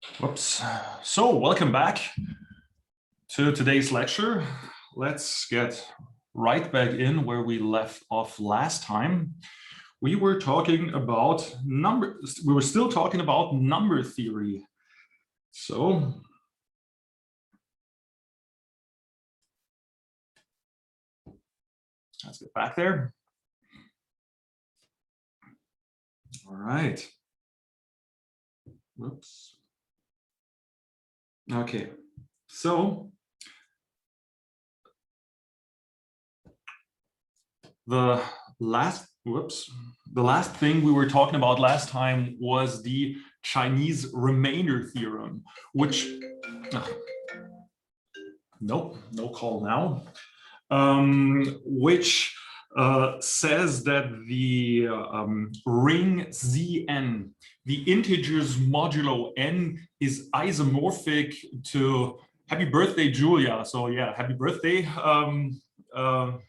Whoops. So welcome back to today's lecture. Let's get right back in where we left off last time. We were talking about we were still talking about number theory. So let's get back there. All right. Whoops. Okay, so the last thing we were talking about last time was the Chinese remainder theorem, which nope, no call now, which says that the ring Zn, the integers modulo n, is isomorphic to, happy birthday, Julia. So yeah, happy birthday to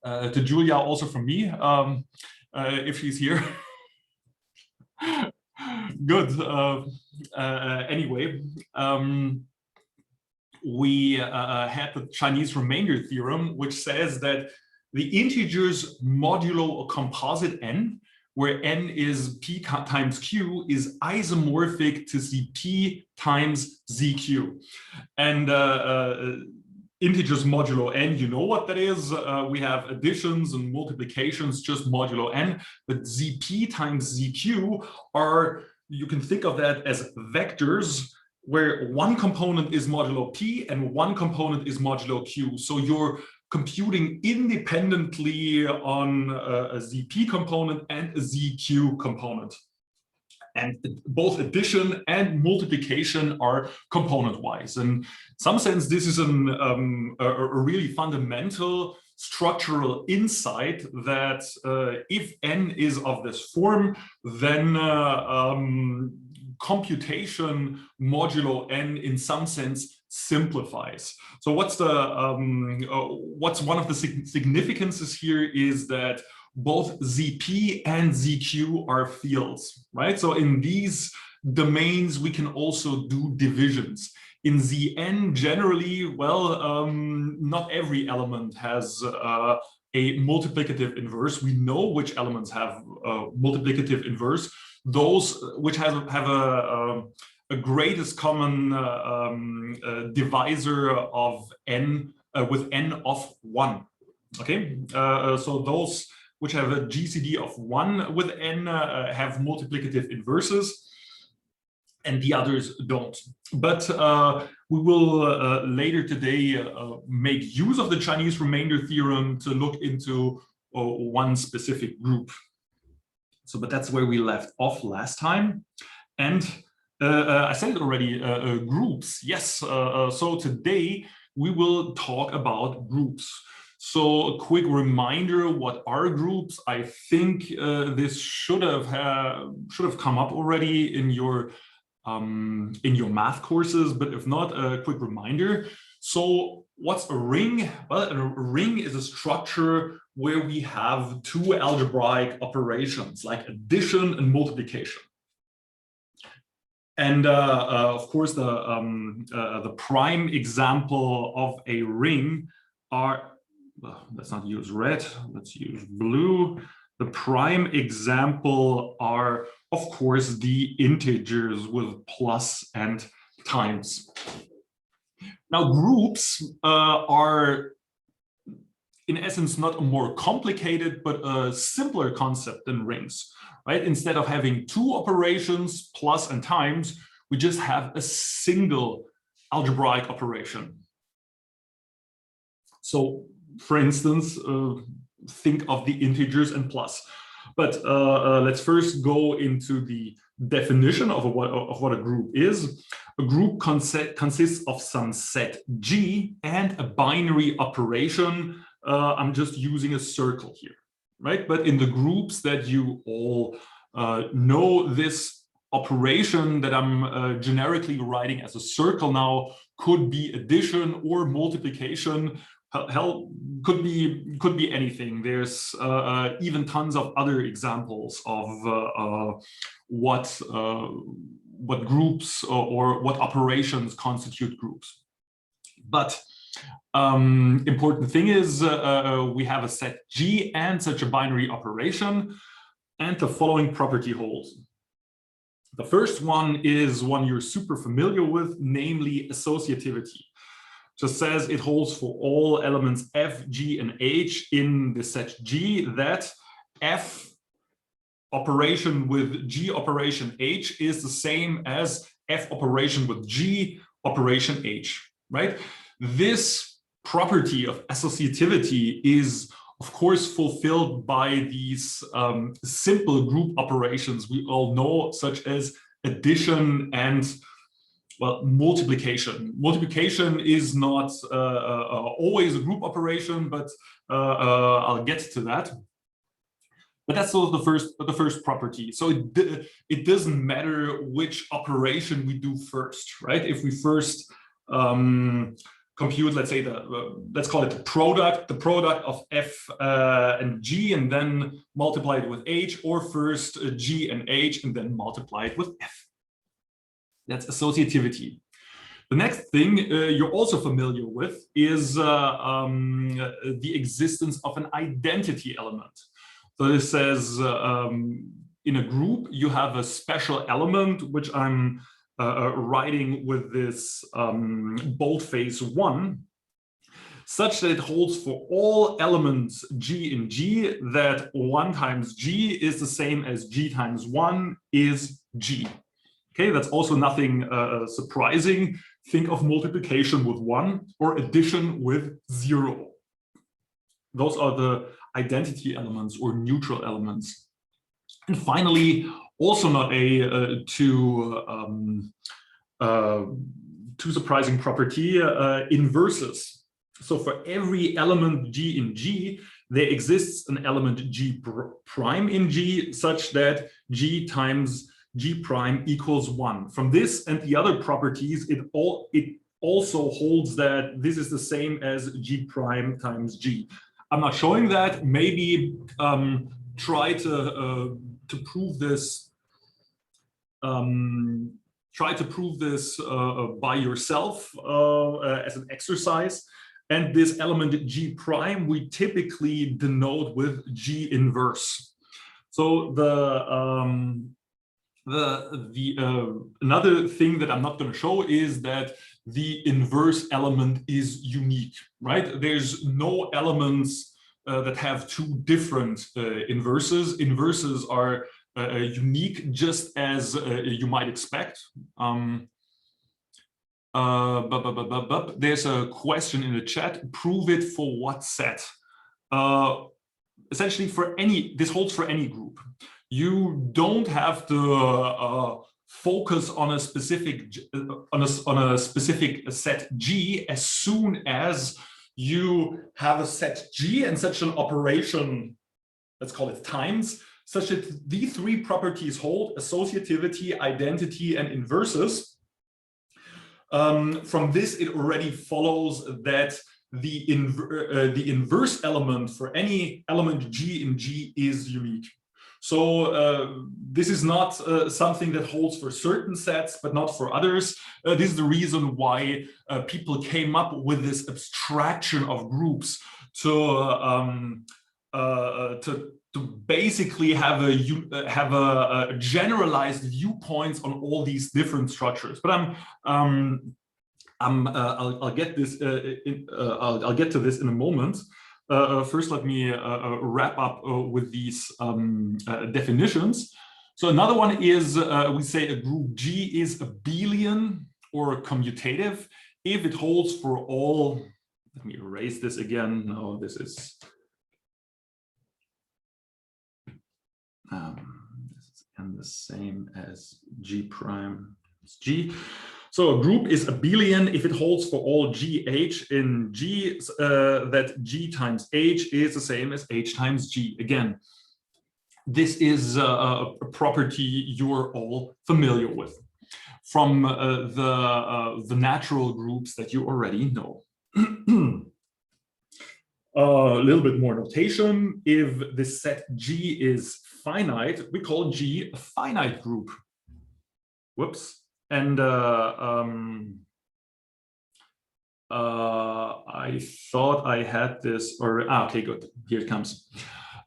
Julia also from me, if she's here. Good. Anyway, we had the Chinese remainder theorem, which says that the integers modulo a composite n, where n is p times q, is isomorphic to Cp times Zq. And integers modulo n, you know what that is. We have additions and multiplications just modulo n, but Zp times Zq are, you can think of that as vectors where one component is modulo p and one component is modulo q. So you're computing independently on a Zp component and a Zq component. And both addition and multiplication are component-wise. And in some sense, this is a really fundamental structural insight that if n is of this form, then computation modulo n in some sense simplifies. So what's one of the significances here is that both Zp and Zq are fields, right? So in these domains, we can also do divisions. In Zn, generally, well, not every element has a multiplicative inverse. We know which elements have multiplicative inverse. Those which have a greatest common divisor of n with n of 1. Okay, so those which have a GCD of 1 with n have multiplicative inverses, and the others don't. But we will later today make use of the Chinese remainder theorem to look into one specific group. So, but that's where we left off last time. And I said it already, groups. Yes, so today we will talk about groups. So a quick reminder, what are groups? I think this should have come up already in your math courses, but if not, a quick reminder. So what's a ring? Well, a ring is a structure where we have two algebraic operations like addition and multiplication. And of course, the prime example of a ring are, well, let's not use red, let's use blue. The prime example are, of course, the integers with plus and times. Now, groups are, in essence, not a more complicated, but a simpler concept than rings, right? Instead of having two operations, plus and times, we just have a single algebraic operation. So, for instance, think of the integers and plus. But let's first go into the definition of what a group is. A group consists of some set G and a binary operation. I'm just using a circle here, right? But in the groups that you all know, this operation that I'm generically writing as a circle now could be addition or multiplication. Hell, could be anything. There's even tons of other examples of what what groups or what operations constitute groups. But important thing is we have a set G and such a binary operation, and the following property holds. The first one is one you're super familiar with, namely associativity. Just says it holds for all elements F, G, and H in the set G that F operation with G operation H is the same as F operation with G operation H, right? This property of associativity is, of course, fulfilled by these simple group operations we all know, such as addition and, well, multiplication. Multiplication is not always a group operation, but I'll get to that. But that's sort of the first property. So it doesn't matter which operation we do first, right? If we first compute, let's say let's call it the product of F and G, and then multiply it with H, or first G and H and then multiply it with F. That's associativity. The next thing you're also familiar with is the existence of an identity element. So this says in a group, you have a special element, which I'm writing with this boldface 1, such that it holds for all elements G in G that 1 times G is the same as G times 1 is G. Okay, that's also nothing surprising. Think of multiplication with 1 or addition with 0. Those are the identity elements or neutral elements. And finally, also not a too surprising property, inverses. So for every element G in G, there exists an element G prime in G such that G times G prime equals 1. From this and the other properties, it also holds that this is the same as G prime times G. I'm not showing that. Maybe try to prove this. Try to prove this by yourself as an exercise. And this element G prime we typically denote with G inverse. So another thing that I'm not going to show is that the inverse element is unique, right? There's no elements that have two different inverses. Inverses are unique, just as you might expect. There's a question in the chat. Prove it for what set? Essentially, for any, this holds for any group. You don't have to focus on a specific set G as soon as you have a set G and such an operation, let's call it times, such that the three properties hold: associativity, identity, and inverses. From this, it already follows that the inverse element for any element G in G is unique. So this is not something that holds for certain sets, but not for others. This is the reason why people came up with this abstraction of groups to basically have a generalized viewpoints on all these different structures. But I'll get this. I'll get to this in a moment. First, let me wrap up with these definitions. So another one is we say a group G is abelian or commutative if it holds for all. Let me erase this again. No, this is. This is again the same as G prime. It's G. So a group is abelian if it holds for all GH in G that G times H is the same as H times G. Again, this is a property you're all familiar with from the natural groups that you already know. A little bit more notation. If the set G is finite, we call G a finite group. whoops. And I thought I had this, or okay, good. Here it comes.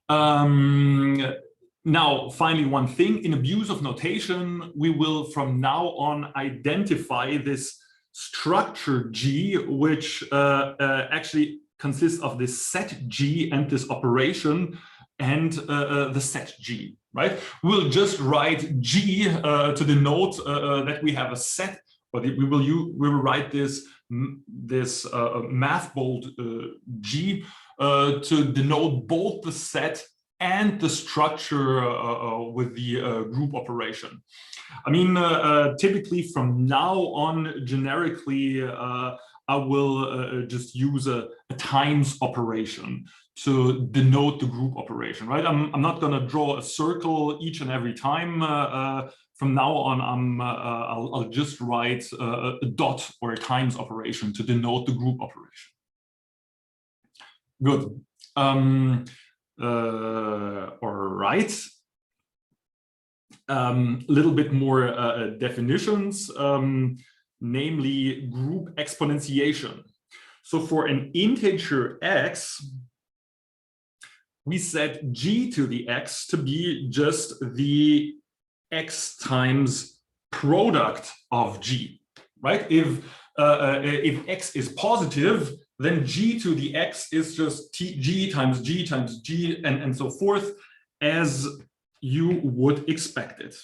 Now, finally, one thing in abusive notation, we will from now on identify this structure G, which actually consists of this set G and this operation and the set G, right? We'll just write G to denote that we have a set, or we will write this math bold G to denote both the set and the structure with the group operation. I mean, typically from now on, generically, I will just use a times operation to denote the group operation, right? I'm not going to draw a circle each and every time. From now on, I'll just write a dot or a times operation to denote the group operation. Good. All right. Little bit more definitions, namely group exponentiation. So for an integer x, we set g to the x to be just the x times product of g, right? If x is positive, then g to the x is just g times g times g and so forth, as you would expect it.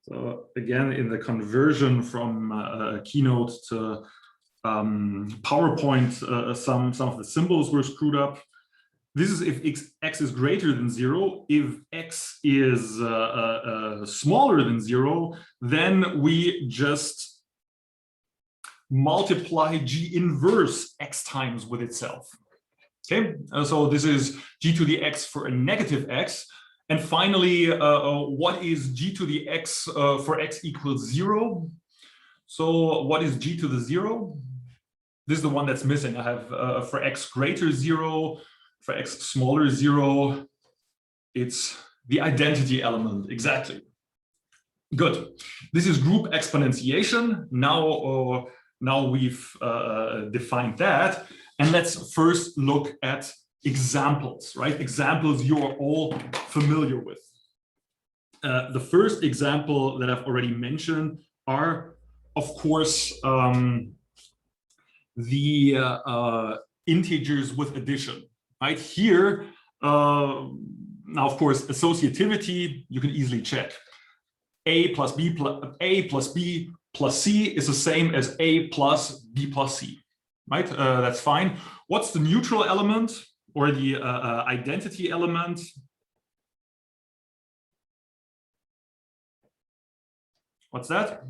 So again, in the conversion from Keynote to PowerPoint, some of the symbols were screwed up. This is if x is greater than 0. If x is smaller than 0, then we just multiply g inverse x times with itself. Okay, so this is g to the x for a negative x. And finally, what is g to the x for x equals 0? So what is g to the 0? This is the one that's missing. I have for x greater 0, for x smaller 0, it's the identity element, exactly. Good. This is group exponentiation. Now we've defined that. And let's first look at examples, right? Examples you are all familiar with. The first example that I've already mentioned are, of course, the integers with addition, right? Here, now, of course, associativity, you can easily check. A plus B plus C is the same as A plus B plus C, right? That's fine. What's the neutral element or the identity element? What's that?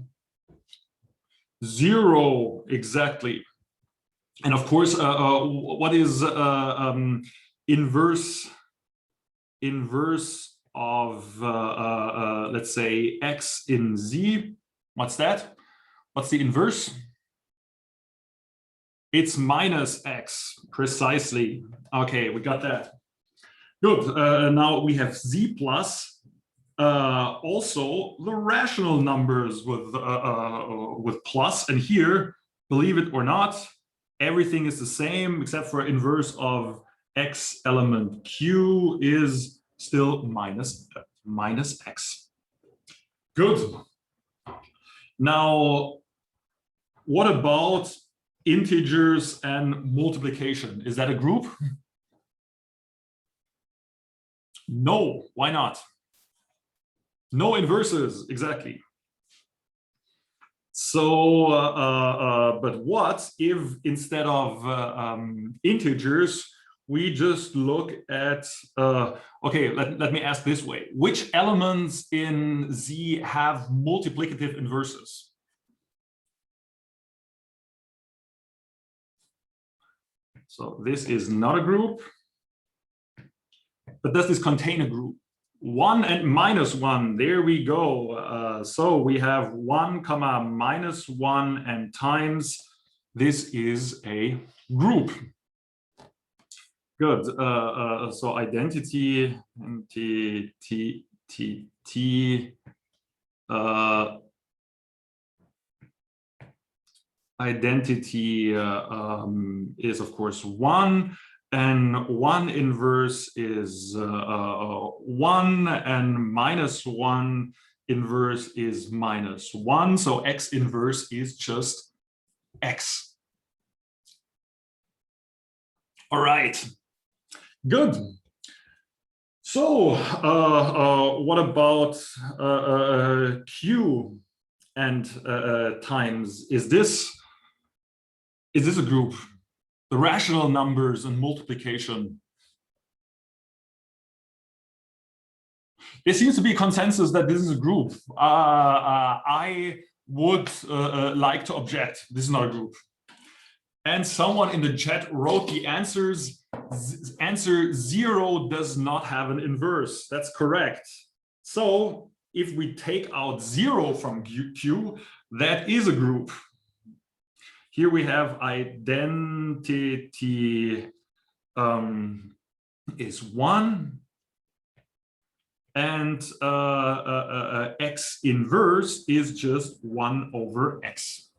0, exactly. And of course, what is inverse of, let's say, x in z? What's that? What's the inverse? It's minus x, precisely. Okay, we got that. Good. Now we have z plus. Also, the rational numbers with plus, and here, believe it or not, everything is the same except for inverse of x element q is still minus x. Good. Now, what about integers and multiplication? Is that a group? No, why not? No inverses, exactly. So, but what if instead of integers, we just look at, okay, let me ask this way. Which elements in Z have multiplicative inverses? So this is not a group, but does this contain a group? 1 and minus 1, there we go. So we have 1 comma minus 1 and times, this is a group. Good. So identity, T. identity is of course 1, and 1 inverse is 1, and -1 inverse is -1. So x inverse is just x. All right, good. So what about q and times? Is this a group? The rational numbers and multiplication. There seems to be a consensus that this is a group. I would like to object. This is not a group. And someone in the chat wrote the answers. Answer 0 does not have an inverse. That's correct. So if we take out 0 from Q, that is a group. Here we have identity is 1, and x inverse is just 1 over x.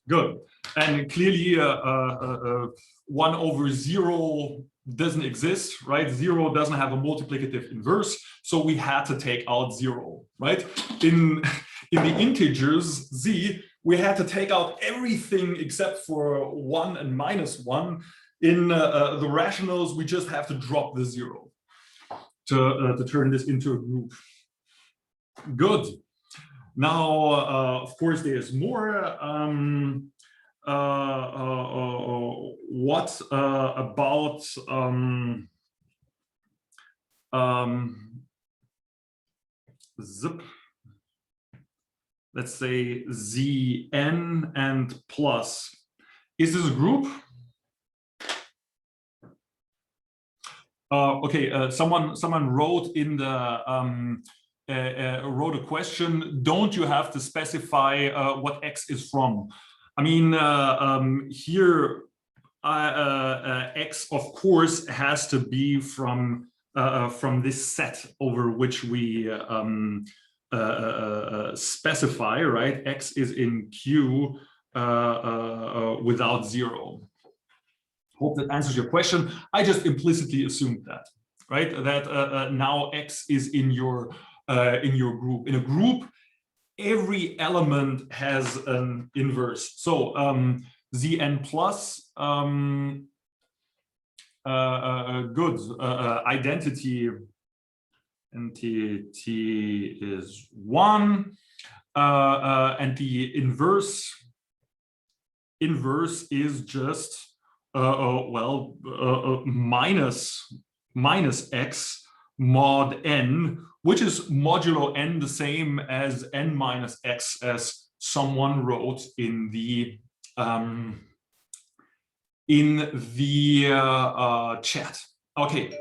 Good. And clearly 1 over 0 doesn't exist, right? 0 doesn't have a multiplicative inverse, so we had to take out 0, right? In the integers z, we had to take out everything except for 1 and -1. In the rationals, we just have to drop the 0 to turn this into a group. Good. Now, of course, there's more. What about zip? Let's say Zn and plus. Is this a group? Okay, someone wrote in the wrote a question. Don't you have to specify what x is from? I mean, here x of course has to be from this set over which we specify, right? X is in Q without 0. Hope that answers your question. I just implicitly assumed that, right? That now X is in your group. In a group, every element has an inverse. So Zn plus, good. Identity is 1, and the inverse is just minus x mod n, which is modulo n, the same as n minus x, as someone wrote in the chat. Okay,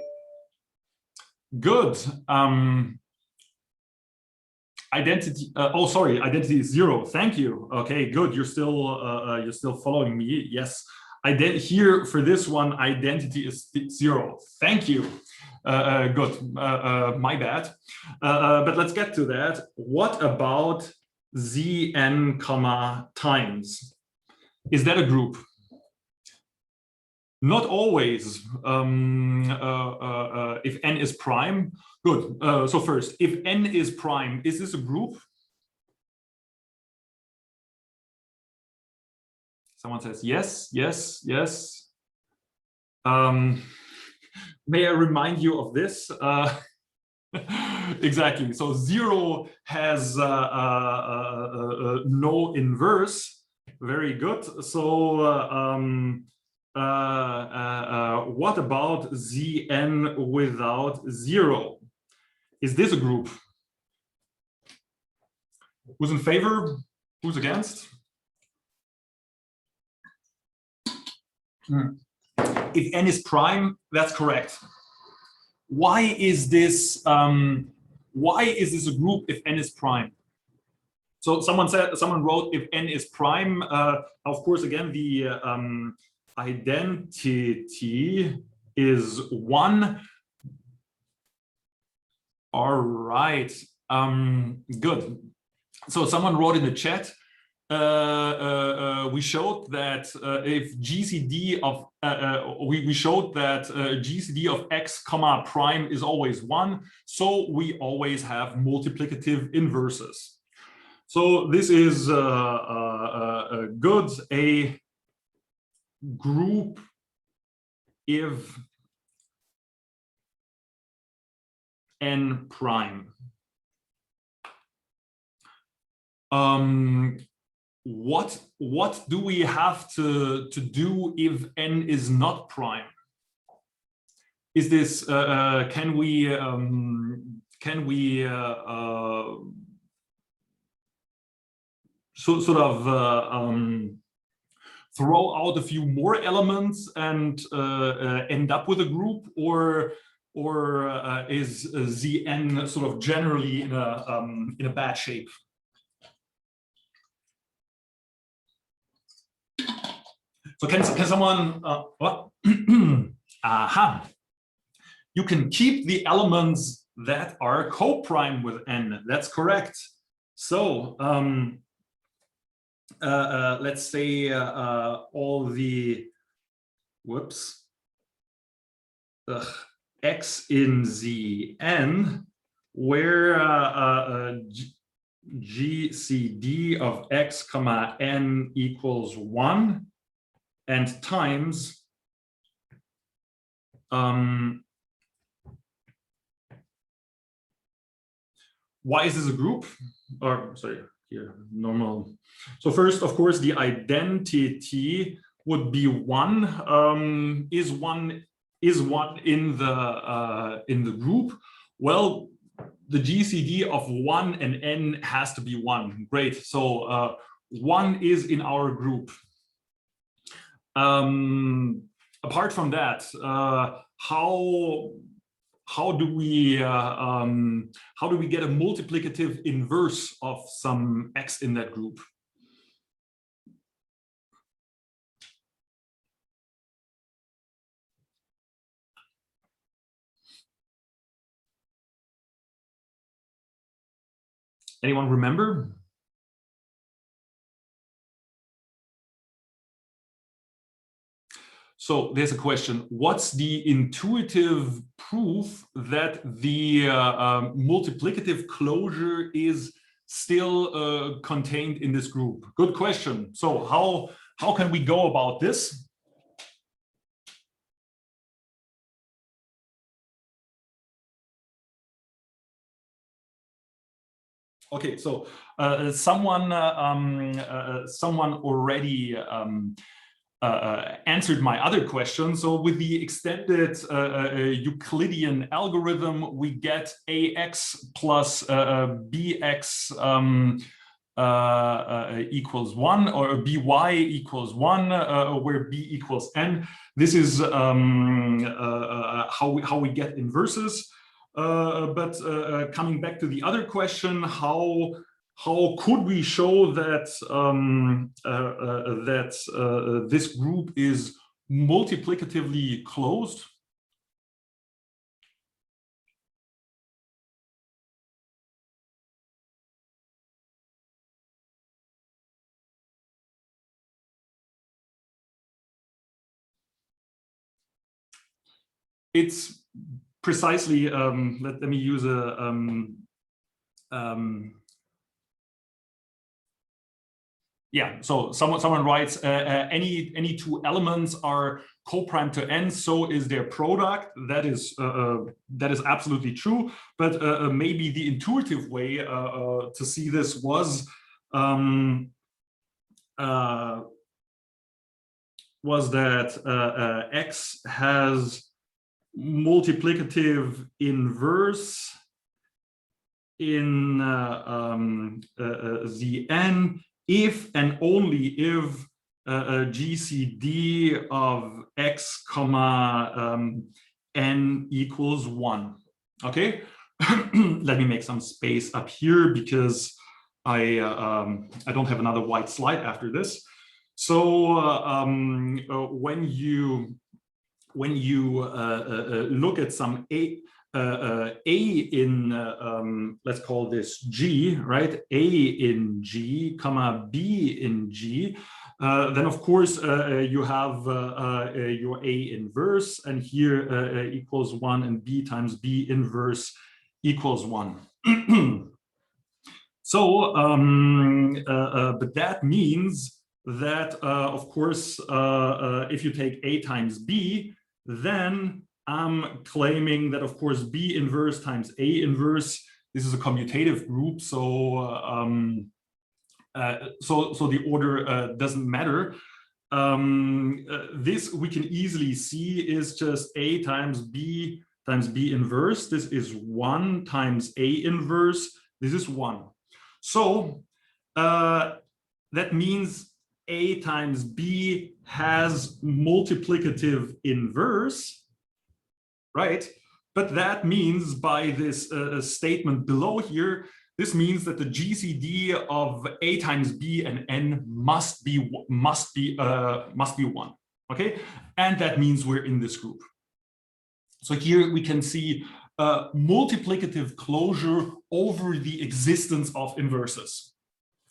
good. Identity. Oh, sorry. Identity is 0. Thank you. Okay, good. You're still following me. Yes. Here for this one, identity is 0. Thank you. Good. My bad. But let's get to that. What about Zn comma times? Is that a group? Not always. If n is prime, good. So first, if n is prime, is this a group? Someone says yes, yes, yes. May I remind you of this? Exactly. So 0 has no inverse. Very good. So what about Zn without 0? Is this a group? Who's in favor? Who's against? If n is prime, that's correct. Why is this a group if n is prime? So someone wrote if n is prime. Of course, again, the identity is 1. All right. Good. So someone wrote in the chat, we showed that if GCD of we showed that GCD of x comma prime is always 1, so we always have multiplicative inverses. So this is good. A group if n prime. What do we have to do if n is not prime? Is this can we sort of throw out a few more elements and end up with a group, or is Zn sort of generally in a bad shape? So can someone what? Aha! You can keep the elements that are co-prime with n. That's correct. So let's say all the x in Zn, where GCD of x comma n equals 1, and times why is this a group? Or sorry, here normal. So first, of course, the identity would be 1. Is one in the group? Well, the GCD of 1 and n has to be 1. Great. So 1 is in our group. Apart from that, how do we get a multiplicative inverse of some x in that group? Anyone remember? So there's a question. What's the intuitive proof that the multiplicative closure is still contained in this group? Good question. So how can we go about this? Okay, so someone already answered my other question. So with the extended Euclidean algorithm, we get ax plus bx equals 1, or by equals 1, where b equals n. This is how we get inverses. But coming back to the other question, how could we show that this group is multiplicatively closed? It's precisely, let me use a yeah, so someone writes any two elements are co-prime to n, so is their product. That is absolutely true. But maybe the intuitive way to see this was that x has multiplicative inverse in the n if and only if GCD of x comma n equals 1. Okay, let me make some space up here because I don't have another white slide after this. So when you look at some A in, let's call this G, right? A in G, comma B in G. Then of course you have your A inverse, and here equals 1, and B times B inverse equals 1. So, but that means that, of course, if you take A times B, then I'm claiming that, of course, B inverse times A inverse, this is a commutative group, so so the order doesn't matter. This we can easily see is just A times B inverse. This is 1 times A inverse. This is 1. So that means A times B has multiplicative inverse, right? But that means by this statement below here, this means that the GCD of A times B and N must be 1. Okay, and that means we're in this group. So here we can see multiplicative closure over the existence of inverses.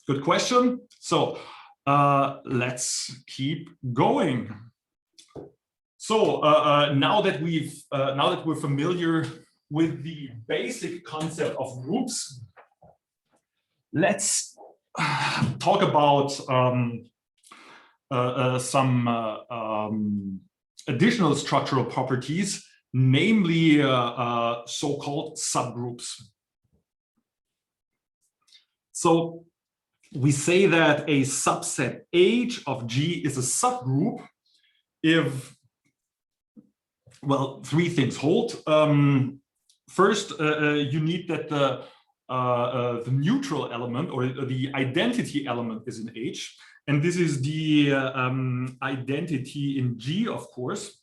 Good question. So let's keep going. So now that we're familiar with the basic concept of groups, let's talk about some additional structural properties, namely so-called subgroups. So we say that a subset H of G is a subgroup if, well, 3 things hold. First, you need that the neutral element or the identity element is in H, and this is the identity in G, of course.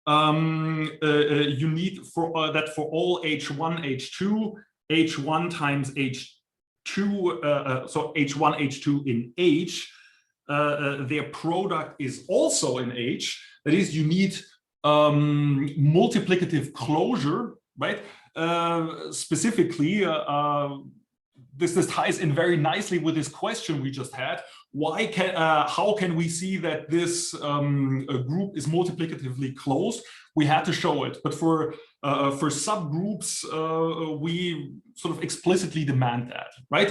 You need for that for all H1, H2, H1 times H2, so H1, H2 in H, their product is also in H. That is, you need multiplicative closure, right? Specifically, this ties in very nicely with this question we just had. How can we see that this group is multiplicatively closed? We had to show it, but for subgroups, we sort of explicitly demand that, right?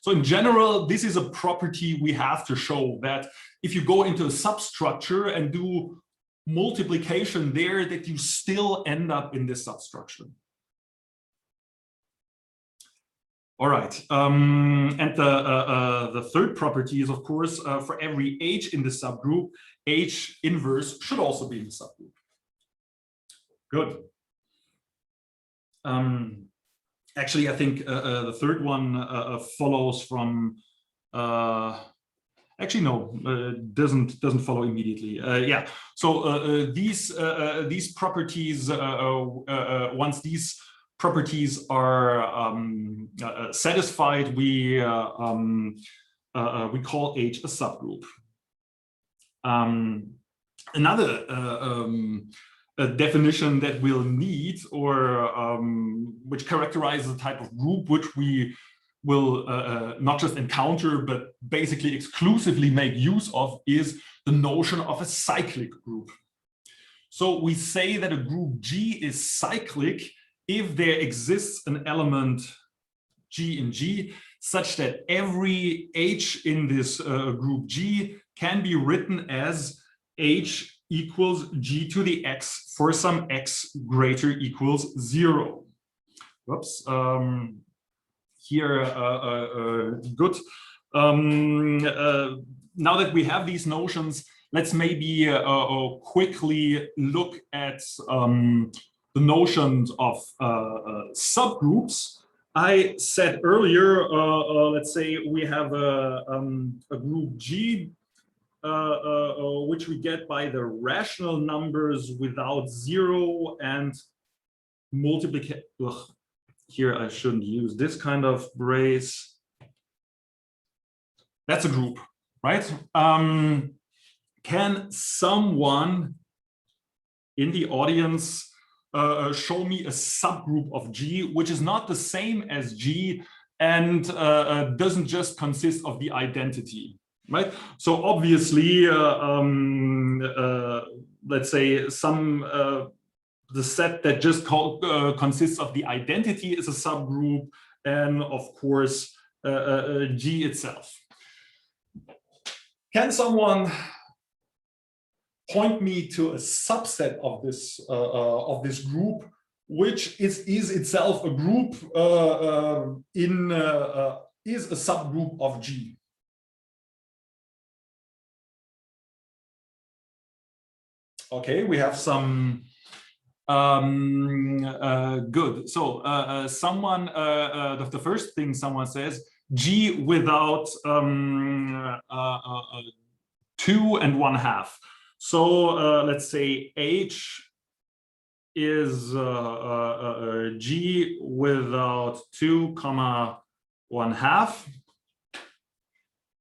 So in general, this is a property we have to show, that if you go into a substructure and do multiplication there, that you still end up in this substructure. All right, and the third property is, of course, for every H in the subgroup, H inverse should also be in the subgroup. Good. Actually, I think the third one follows from. Actually, no, doesn't follow immediately. Yeah. So these properties, once these properties are satisfied, we call H a subgroup. Another definition that we'll need, or which characterizes the type of group which we will not just encounter, but basically exclusively make use of, is the notion of a cyclic group. So we say that a group G is cyclic if there exists an element G in G such that every H in this group G can be written as H equals G to the X for some X greater equals 0. Whoops. Here, good. Now that we have these notions, let's maybe quickly look at the notions of subgroups. I said earlier, let's say we have a group G, which we get by the rational numbers without 0 and multiplication. Here I shouldn't use this kind of brace. That's a group, right? Can someone in the audience show me a subgroup of G, which is not the same as G and doesn't just consist of the identity, right? So obviously, let's say the set that just consists of the identity is a subgroup, and of course, G itself. Can someone point me to a subset of this group, which is itself a group is a subgroup of G? Okay, we have some. Good. So someone, the first thing someone says, G without 2 1/2. So let's say H is G without 2, 1/2.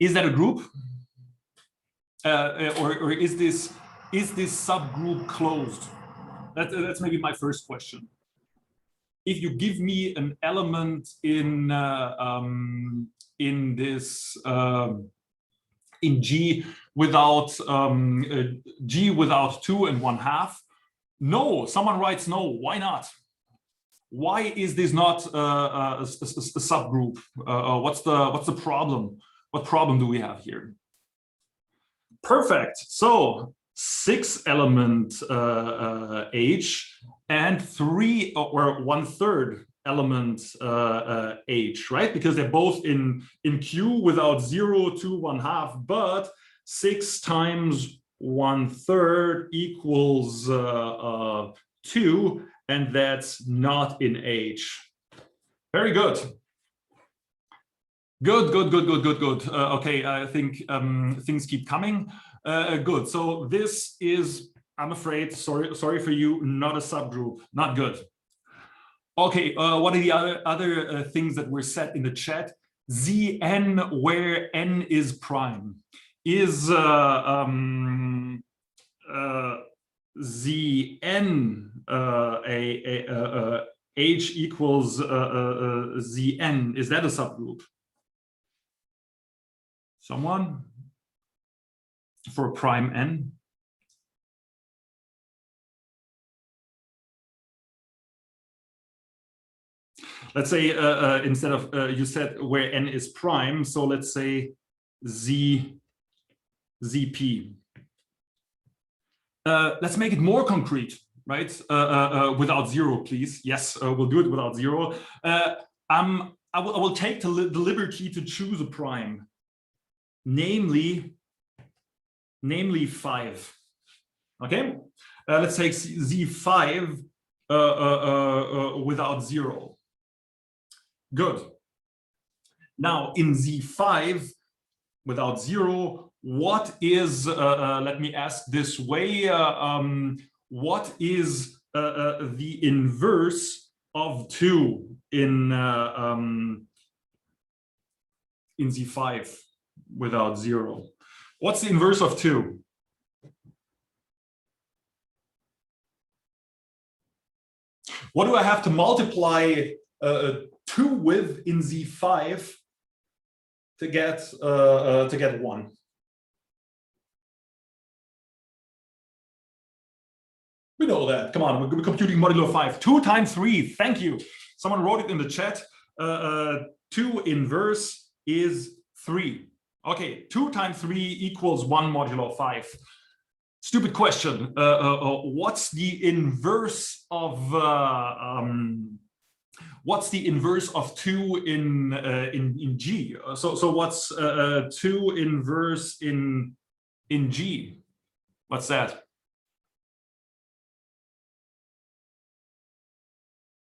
Is that a group? Or is this subgroup closed? That's maybe my first question. If you give me an element in this in G without 2 1/2, no. Someone writes no. Why not? Why is this not a subgroup? What's the problem? What problem do we have here? Perfect. So 6-element H and 3 or 1/3 element H, right? Because they're both in Q without 0, 2, 1/2, but 6 times 1/3 equals 2, and that's not in H. Very good. Good. Okay, I think things keep coming. Good. So this is, I'm afraid, sorry for you, not a subgroup. Not good. Okay. What are the other things that were set in the chat? Zn, where n is prime, is Zn H equals Zn. Is that a subgroup? Someone? For prime n? Let's say instead of you said where n is prime, so let's say ZP. Let's make it more concrete, right? Without 0, please. Yes, we'll do it without 0. I will take the liberty to choose a prime, namely 5. Okay, let's take Z5 without 0. Good. Now in Z5 without 0, what is, let me ask this way, what is the inverse of 2 in Z5 without 0? What's the inverse of 2? What do I have to multiply 2 with in Z5 to get 1? We know that. Come on, we're computing modulo 5. 2 times 3. Thank you. Someone wrote it in the chat. 2 inverse is 3. Okay, 2 times 3 equals 1 modulo 5. Stupid question. What's the inverse of 2 in G? So what's 2 inverse in G? What's that?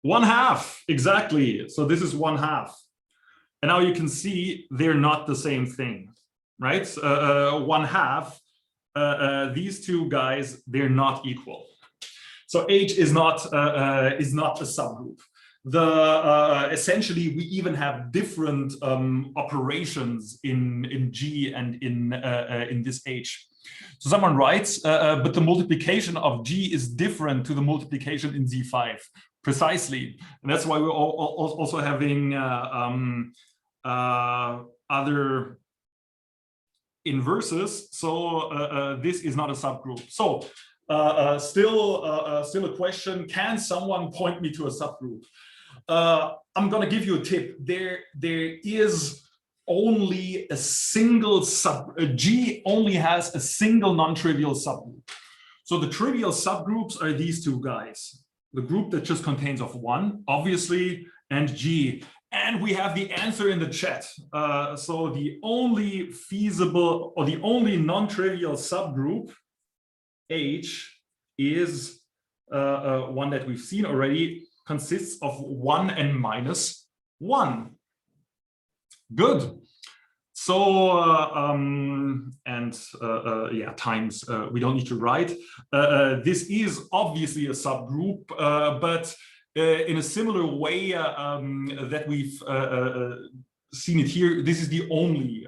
1/2, exactly. So this is 1/2. And now you can see they're not the same thing, right? 1/2, these two guys, they're not equal. So H is not a subgroup. Essentially, we even have different operations in G and in this H. So someone writes, but the multiplication of G is different to the multiplication in Z5. Precisely. And that's why we're also having other inverses. So this is not a subgroup. So still a question, can someone point me to a subgroup? I'm going to give you a tip. There is only a single G only has a single non-trivial subgroup. So the trivial subgroups are these two guys. The group that just contains of 1, obviously, and G. And we have the answer in the chat. So the only feasible or the only non-trivial subgroup, H, is one that we've seen already, consists of 1 and minus 1. Good. So, yeah, times, we don't need to write. This is obviously a subgroup, but in a similar way that we've seen it here, this is the only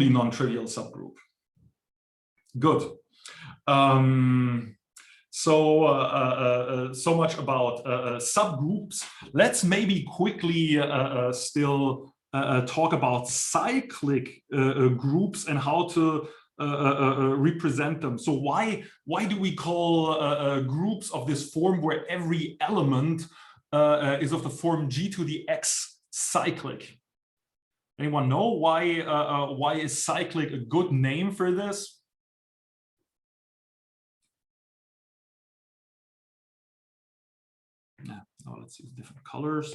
non-trivial subgroup. Good. So much about subgroups. Let's maybe quickly still talk about cyclic groups and how to represent them. So why do we call groups of this form where every element is of the form G to the X cyclic? Anyone know why is cyclic a good name for this? Yeah. Oh, let's use different colors.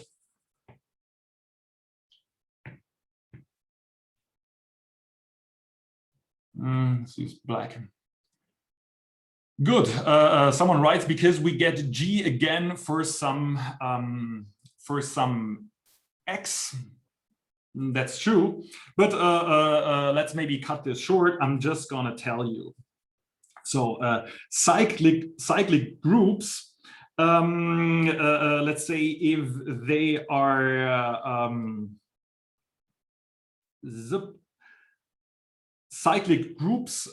Let's use black. Good. Someone writes, because we get G again for some X. That's true. But let's maybe cut this short. I'm just gonna tell you. So cyclic groups. Let's say if they are cyclic groups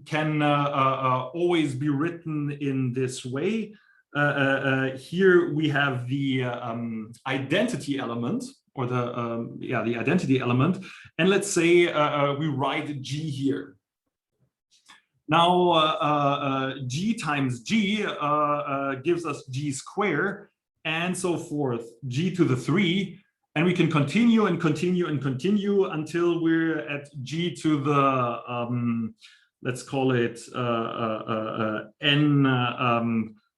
can always be written in this way. Here we have the identity element, or the identity element, and let's say we write G here. Now, G times G gives us G square, and so forth, G to the 3, and we can continue and continue and continue until we're at G to the, let's call it N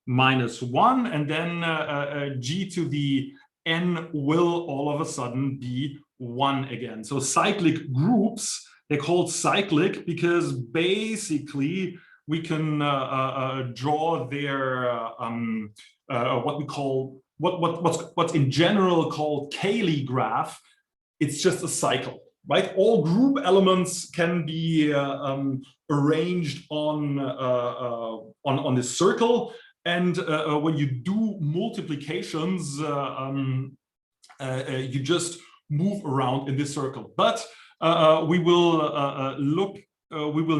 minus 1, and then G to the N will all of a sudden be 1 again. So cyclic groups, they're called cyclic because basically we can draw their what we call what's in general called Cayley graph. It's just a cycle, right? All group elements can be arranged on this circle, and when you do multiplications, you just move around in this circle. But we will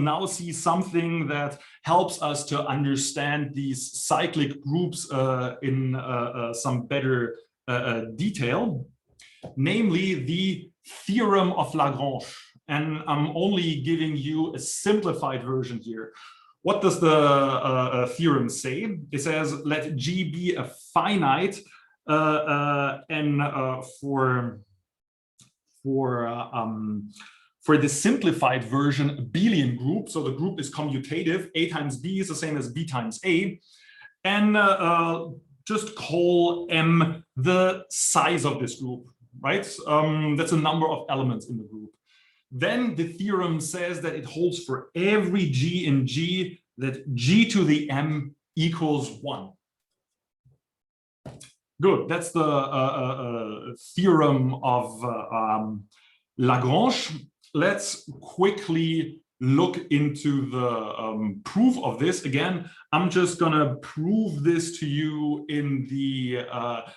now see something that helps us to understand these cyclic groups in some better detail, namely the theorem of Lagrange. And I'm only giving you a simplified version here. What does the theorem say? It says, let G be a finite and for the simplified version, a abelian group. So the group is commutative. A times B is the same as B times A. And just call M the size of this group, right? That's a number of elements in the group. Then the theorem says that it holds for every G in G that G to the M equals 1. Good, that's the theorem of Lagrange. Let's quickly look into the proof of this. Again, I'm just gonna prove this to you in the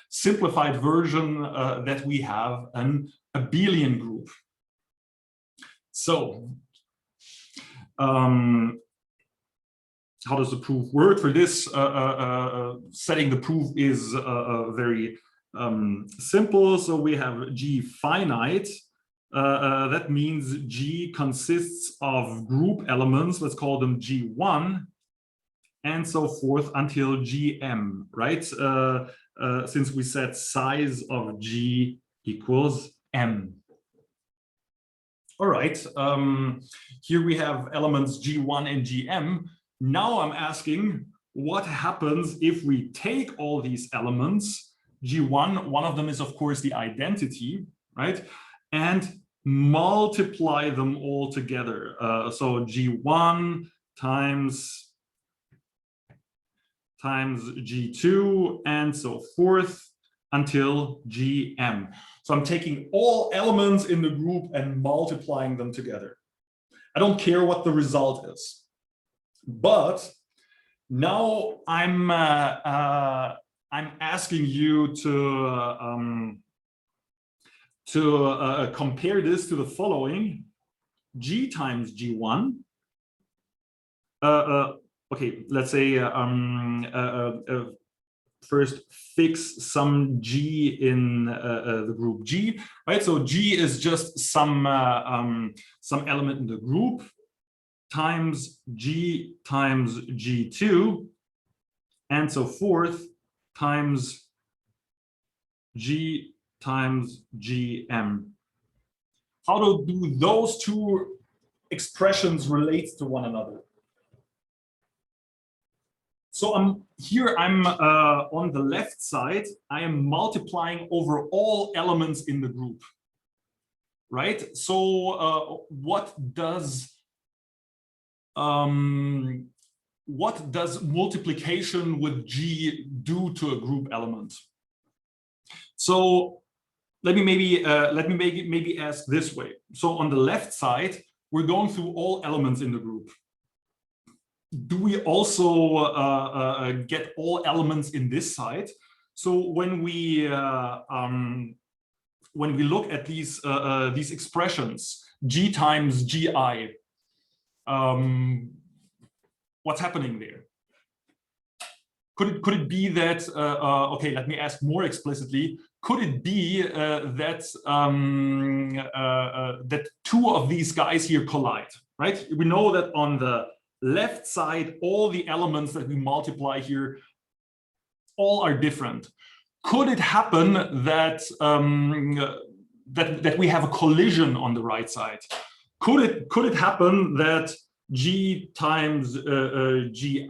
simplified version that we have an abelian group. So how does the proof work? For this, setting the proof is very simple. So we have G finite. That means G consists of group elements, let's call them G1, and so forth until Gm, right? Since we said size of G equals M. All right, here we have elements G1 and Gm. Now I'm asking, what happens if we take all these elements, G1, one of them is of course the identity, right? And multiply them all together. So G1 times G2 and so forth until Gm. So I'm taking all elements in the group and multiplying them together. I don't care what the result is. But now I'm asking you to compare this to the following: G times G1. Okay, let's say first fix some G in the group G, right? So G is just some element in the group times G times G2 and so forth times G times Gm. How do those two expressions relate to one another? So I'm on the left side, I am multiplying over all elements in the group, right? So what does multiplication with G do to a group element? So let me maybe ask this way. So on the left side, we're going through all elements in the group. Do we also get all elements in this side? So when we look at these expressions, G times Gi, what's happening there? Could it be that okay? Let me ask more explicitly. Could it be that that two of these guys here collide? Right? We know that on the left side, all the elements that we multiply here, all are different. Could it happen that that we have a collision on the right side? Could it happen that G times Gi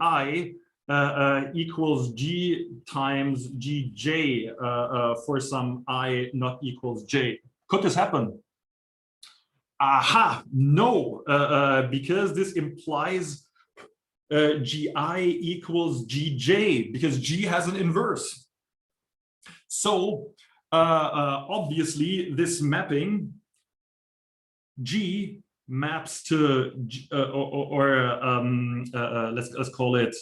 equals G times Gj for some I not equals J? Could this happen? Aha, no, because this implies Gi equals Gj, because G has an inverse. So obviously this mapping G maps to let's call it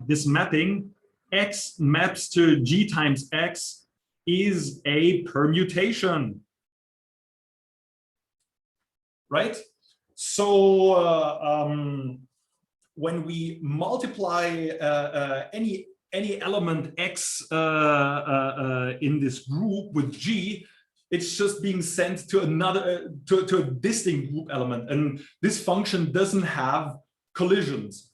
this mapping X maps to G times X is a permutation, right? So when we multiply any element X in this group with G, it's just being sent to another to a distinct group element, and this function doesn't have collisions.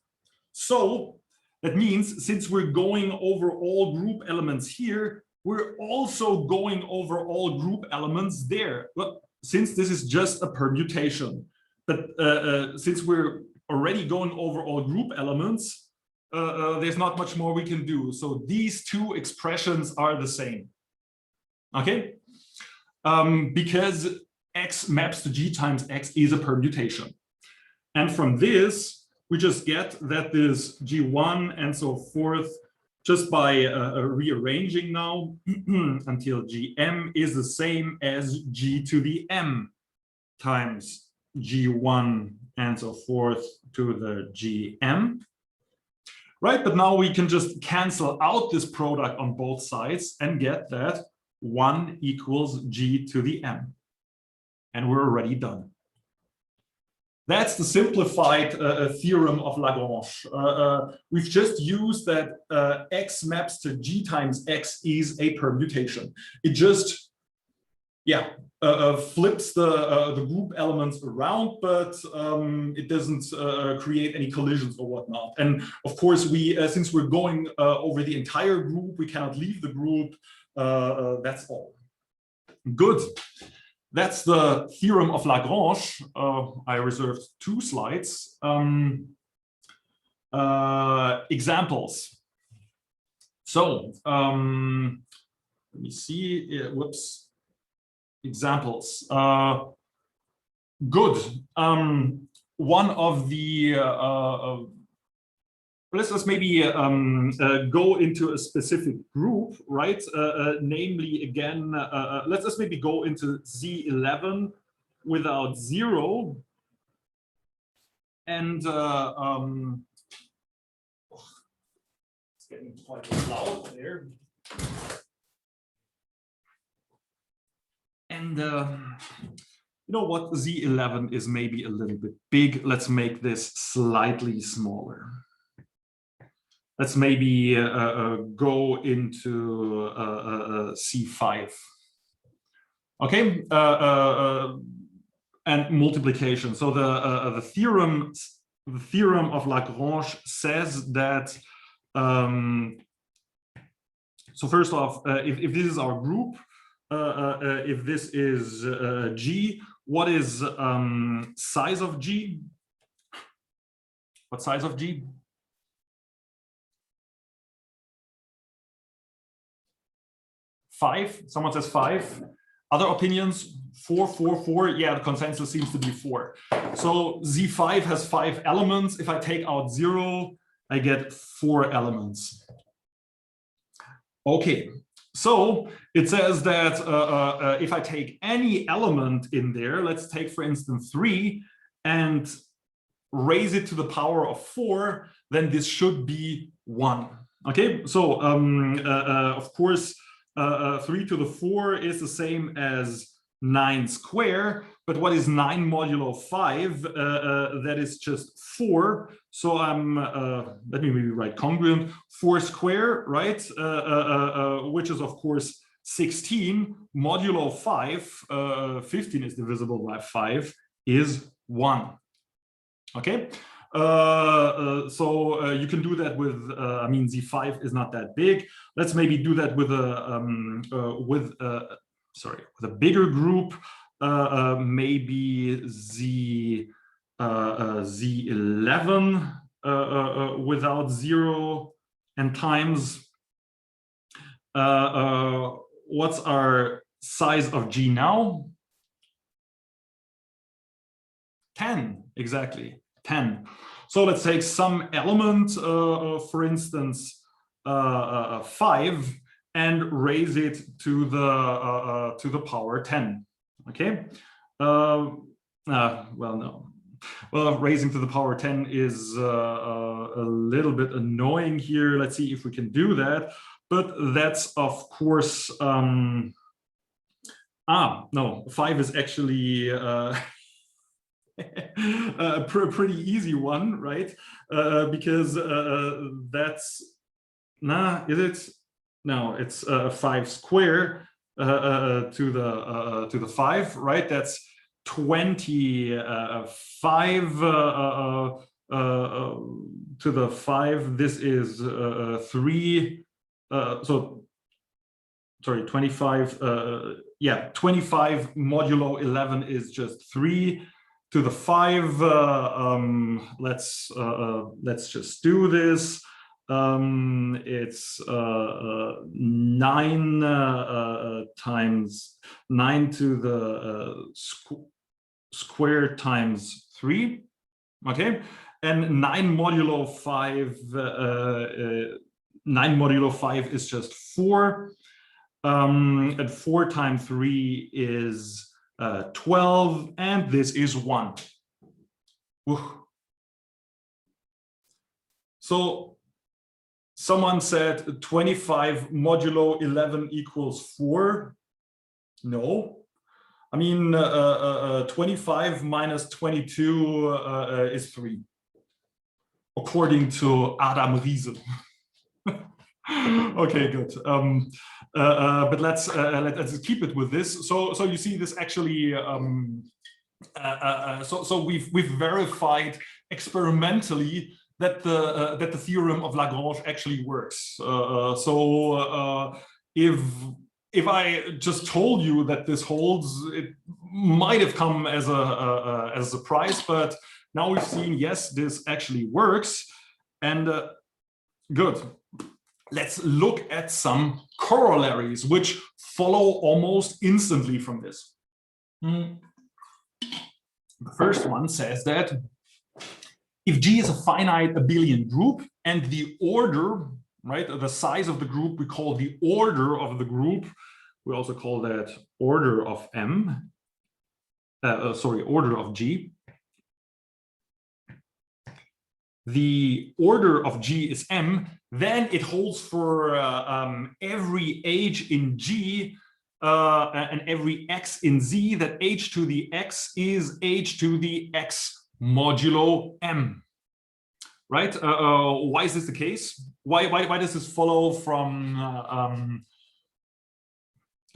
So that means since we're going over all group elements here, we're also going over all group elements there. But since this is just a permutation, but since we're already going over all group elements, there's not much more we can do. So these two expressions are the same. Okay. Because X maps to G times X is a permutation. And from this, we just get that this G1 and so forth, just by rearranging now until Gm is the same as G to the M times G1 and so forth to the Gm. Right, but now we can just cancel out this product on both sides and get that 1 equals G to the M. and we're already done. That's the simplified theorem of Lagrange. We've just used that x maps to g times x is a permutation. It just, yeah, flips the group elements around, but it doesn't create any collisions or whatnot. And of course, we since we're going over the entire group, we cannot leave the group. That's all. Good. That's the theorem of Lagrange. I reserved 2 slides. Examples. So let me see. Whoops. Examples. Good. One of the let's maybe go into a specific group, right? Namely, again, let's maybe go into Z11 without 0. And it's getting quite loud there. And you know what? Z11 is maybe a little bit big. Let's make this slightly smaller. Let's maybe go into C5. Okay, and multiplication. So the theorem of Lagrange says that. So first off, if this is our group, if this is G, what is size of G? What size of G? 5. Someone says 5. Other opinions? 4, 4, 4. Yeah, the consensus seems to be 4. So Z5 has 5 elements. If I take out 0, I get 4 elements. Okay, so it says that if I take any element in there, let's take, for instance, 3, and raise it to the power of 4, then this should be 1. Okay, so of course, 3 to the 4 is the same as 9 square, but what is 9 modulo 5? That is just 4. So let me maybe write congruent. 4 square, right? Which is of course 16 modulo 5. 15 is divisible by 5 is 1. Okay. So you can do that with, I mean, Z5 is not that big. Let's maybe do that with a bigger group, maybe Z11 without 0 and times. What's our size of G now? 10, exactly. 10. So let's take some element, for instance, 5, and raise it to the power 10. Okay. Well, no. Well, raising to the power 10 is a little bit annoying here. Let's see if we can do that. But that's of course. No, 5 is actually. A pretty easy one, right? Because that's is it? No, it's 5 square to the 5, right? That's 25 to the 5. This is 3. So sorry, 25. Yeah, 25 modulo 11 is just 3. To the 5, let's just do this. It's 9 times 9 to the square times 3. Okay, and 9 modulo 5. 9 modulo 5 is just 4. And 4 times 3 is 12, and this is 1. So someone said 25 modulo 11 equals 4. No. I mean, 25 minus 22 is 3, according to Adam Riese. Okay, good. But let's keep it with this. So you see this actually. So we've verified experimentally that the theorem of Lagrange actually works. If I just told you that this holds, it might have come as a surprise, but now we've seen, yes, this actually works. And good. Let's look at some corollaries which follow almost instantly from this. The first one says that if G is a finite abelian group and the order, right, the size of the group we call the order of the group, we also call that order of M, order of G. The order of G is M, then it holds for every H in G and every X in Z, that H to the X is H to the X modulo M. Right? Why is this the case? Why does this follow from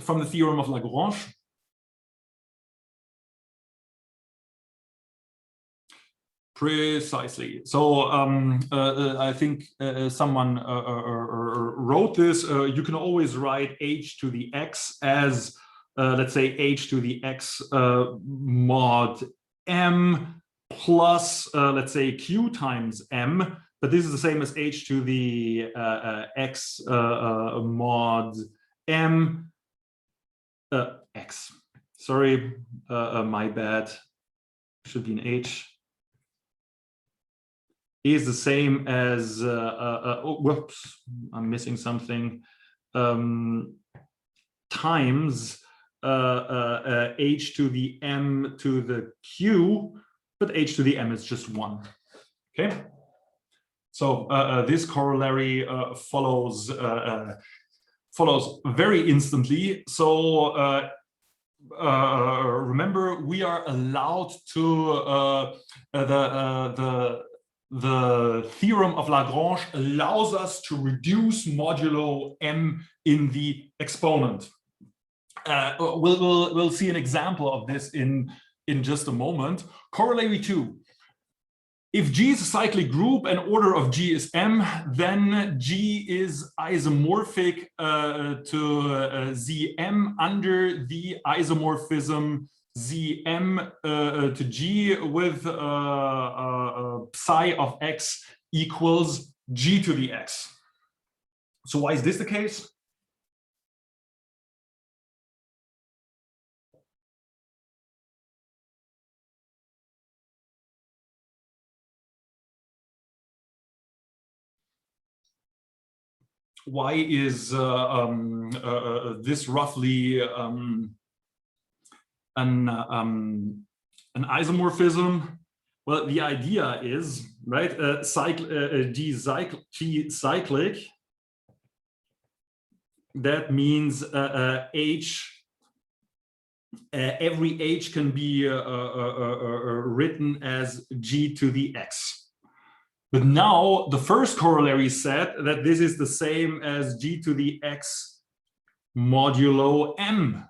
the theorem of Lagrange? Precisely. So I think someone wrote this. You can always write H to the X as, let's say, H to the X mod M plus, let's say, Q times M. But this is the same as H to the X mod M X. Sorry, my bad. Should be an H. Is the same as, whoops, I'm missing something, times H to the M to the Q, but H to the M is just 1. Okay, so this corollary follows very instantly. So remember, we are allowed to the theorem of Lagrange allows us to reduce modulo M in the exponent. We'll see an example of this in just a moment. Corollary 2. If G is a cyclic group and order of G is M, then G is isomorphic to Zm under the isomorphism Zm to G with psi of X equals G to the X. So why is this the case? Why is this roughly an isomorphism? Well, the idea is, right, G cyclic, that means H, every H can be written as G to the X. But now the first corollary said that this is the same as G to the X modulo M.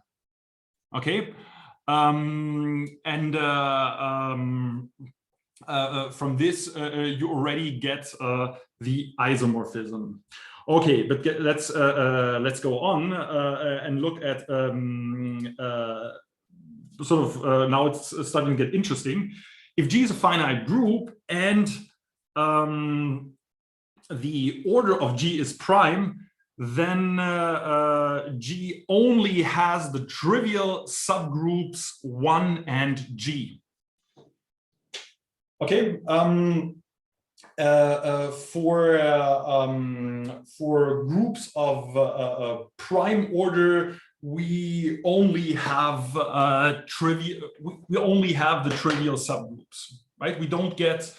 Okay, from this you already get the isomorphism. Okay, but let's go on and look at now it's starting to get interesting. If G is a finite group and the order of G is prime, then G only has the trivial subgroups 1 and G. Okay, for groups of prime order, we only have the trivial subgroups, right? We don't get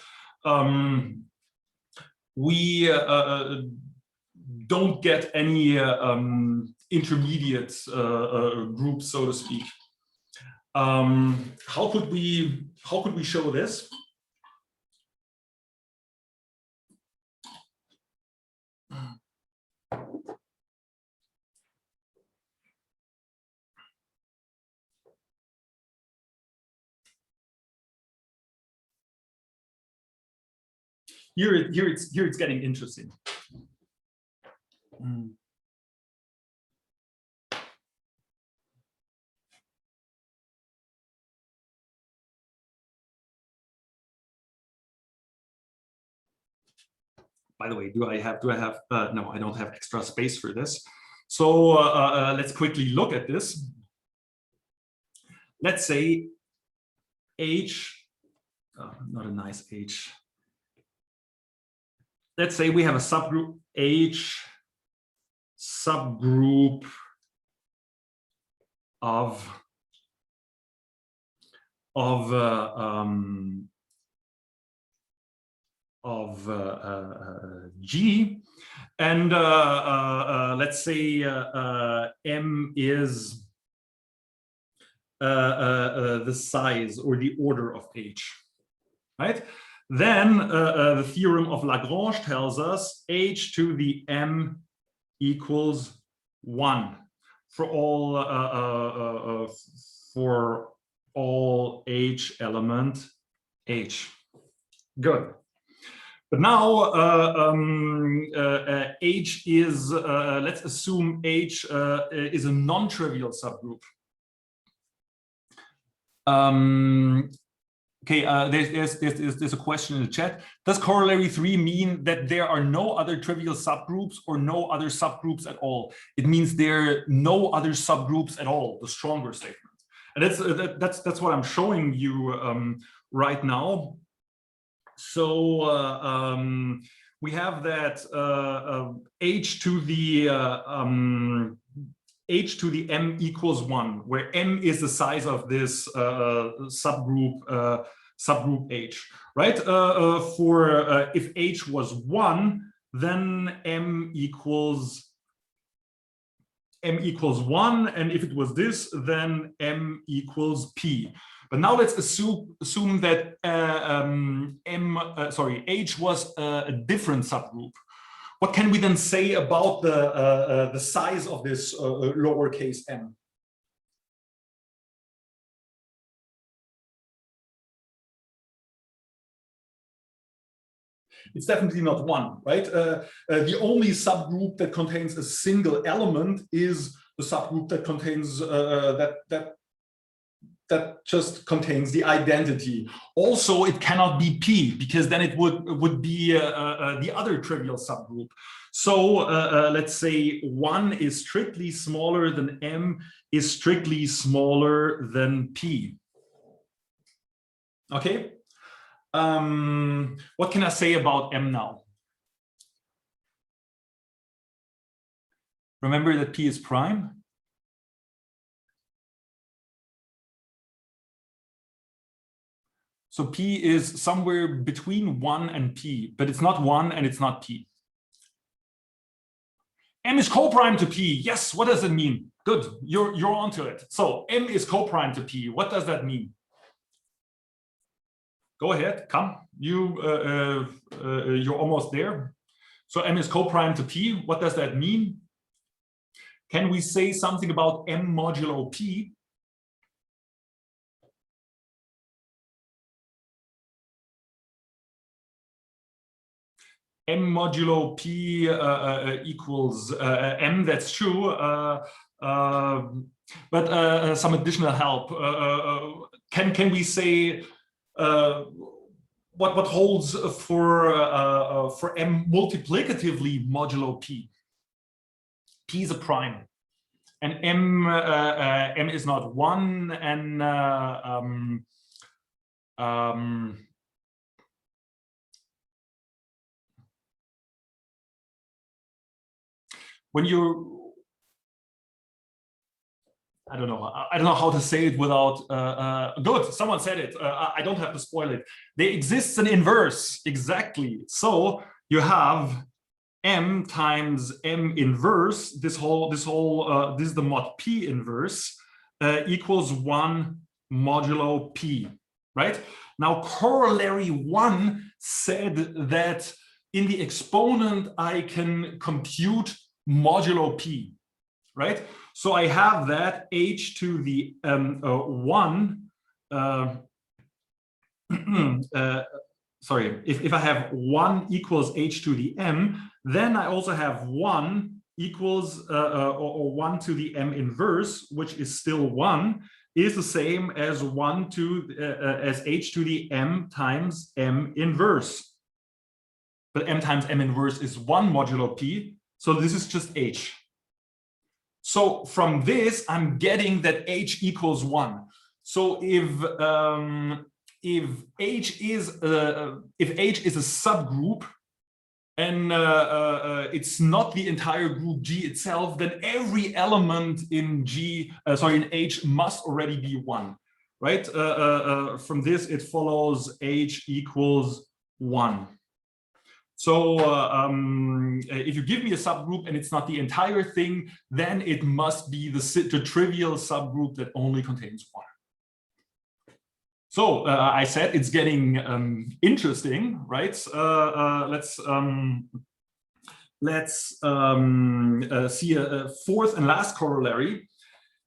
don't get any intermediate groups, so to speak. How could we show this? Here it's getting interesting. By the way, do I have no, I don't have extra space for this. So let's quickly look at this. Let's say H, not a nice H. Let's say we have a subgroup H, subgroup of G, and let's say M is the size or the order of H, right? Then the theorem of Lagrange tells us H to the M equals 1 for all H element H. Good. But now H is, let's assume H is a non-trivial subgroup. Okay, there's a question in the chat. Does corollary 3 mean that there are no other trivial subgroups or no other subgroups at all? It means there are no other subgroups at all, the stronger statement. And that's what I'm showing you right now. So we have that H to the M equals 1, where M is the size of this subgroup H, right? If H was 1, then M equals 1, and if it was this, then M equals P. But now let's assume that H was a different subgroup. What can we then say about the size of this lowercase m? It's definitely not 1, right? The only subgroup that contains a single element is the subgroup that contains that just contains the identity. Also, it cannot be P, because then it would be the other trivial subgroup. So let's say 1 is strictly smaller than M is strictly smaller than P. Okay. What can I say about M now? Remember that P is prime. So P is somewhere between 1 and P, but it's not 1 and it's not P. M is coprime to P. Yes, what does it mean? Good, you're onto it. So M is coprime to P. What does that mean? Go ahead, come. You're almost there. So M is coprime to P. What does that mean? Can we say something about M modulo P? M modulo P equals M, that's true. But some additional help. Can we say what holds for M multiplicatively modulo P? P is a prime, and M is not 1, and when you, I don't know how to say it without, good, someone said it, I don't have to spoil it. There exists an inverse, exactly. So you have M times M inverse, this is the mod P inverse, equals 1 modulo P, right? Now, corollary 1 said that in the exponent, I can compute modulo P, right? So I have that h to the 1, sorry, if I have 1 equals h to the m, then I also have 1 equals or 1 to the m inverse, which is still 1, is the same as 1 to as h to the m times m inverse. But m times m inverse is 1 modulo p, so this is just h. So from this, I'm getting that h equals 1. So if h is a subgroup and it's not the entire group G itself, then every element in in H must already be 1, right? From this, it follows H equals 1. So if you give me a subgroup and it's not the entire thing, then it must be the trivial subgroup that only contains 1. So I said it's getting interesting, right? Let's see a fourth and last corollary.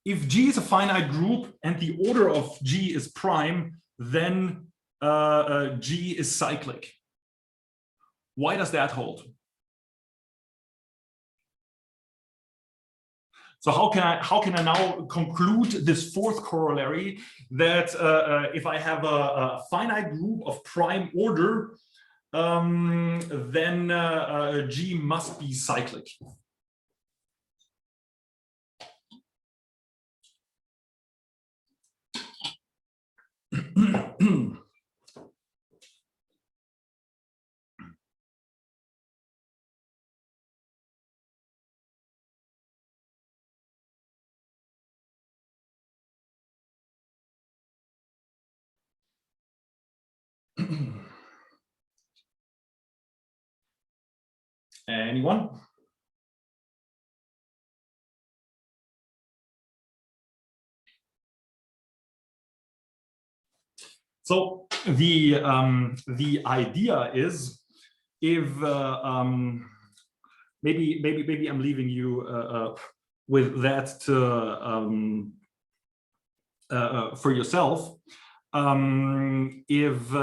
If G is a finite group and the order of G is prime, then G is cyclic. Why does that hold? So how can I now conclude this fourth corollary that if I have a finite group of prime order, then G must be cyclic? Anyone? So the idea is, if maybe I'm leaving you with that to for yourself. If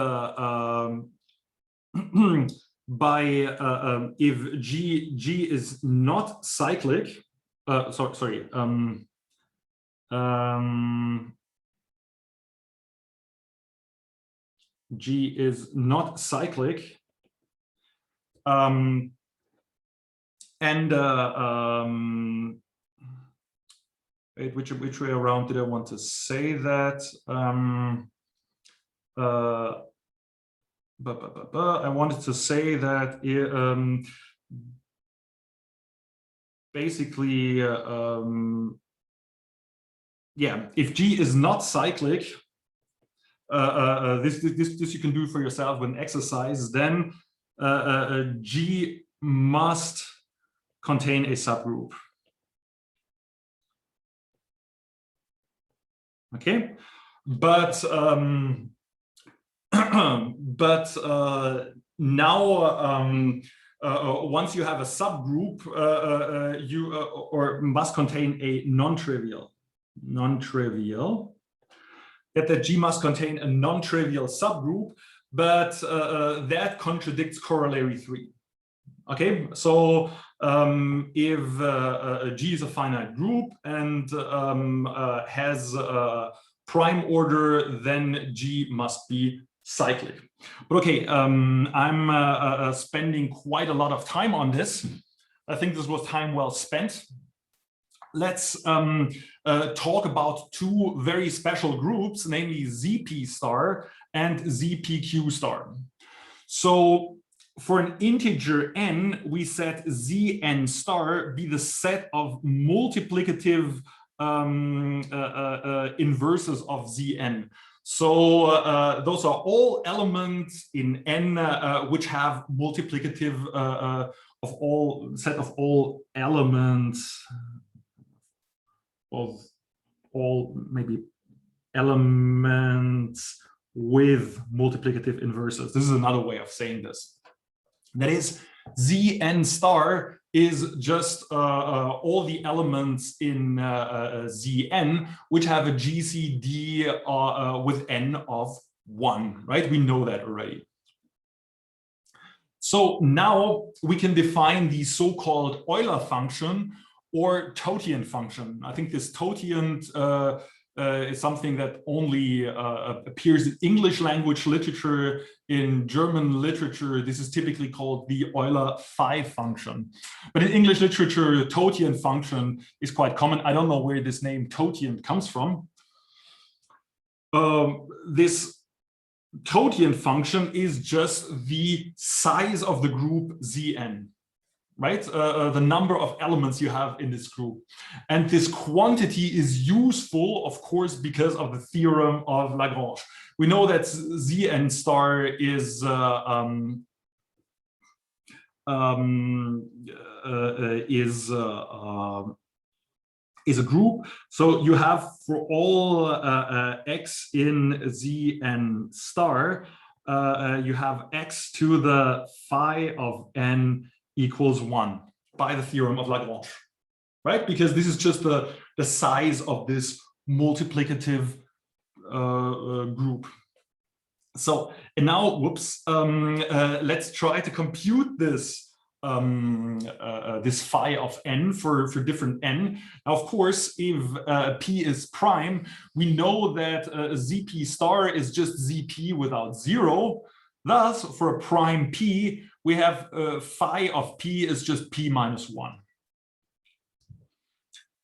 if G is not cyclic, G is not cyclic, and wait, which way around did I want to say that? I wanted to say that basically, yeah, if G is not cyclic, this you can do for yourself with an exercise, then G must contain a subgroup. Okay, but now once you have a subgroup, you or must contain a non-trivial, that G must contain a non-trivial subgroup, but that contradicts corollary 3. Okay, so if G is a finite group and has prime order, then G must be cyclic. But okay, I'm spending quite a lot of time on this. I think this was time well spent. Let's talk about two very special groups, namely ZP star and ZPQ star. So for an integer n, we set Zn star be the set of multiplicative inverses of Zn. So those are all elements in n which have multiplicative of all set of all elements of all, maybe elements with multiplicative inverses. This is another way of saying this. That is, Zn star is just all the elements in Zn which have a GCD with n of 1, right? We know that already. So now we can define the so-called Euler function or totient function. I think this totient is something that only appears in English language literature. In German literature, this is typically called the Euler phi function. But in English literature, the totient function is quite common. I don't know where this name totient comes from. This totient function is just the size of the group Zn, right? The number of elements you have in this group. And this quantity is useful, of course, because of the theorem of Lagrange. We know that Zn star is a group. So you have for all x in Zn star, you have x to the phi of n equals 1 by the theorem of Lagrange, right? Because this is just the size of this multiplicative group. So, and now, whoops, let's try to compute this this phi of n for different n. Now, of course, if p is prime, we know that zp star is just zp without 0. Thus, for a prime p, we have phi of p is just p minus 1.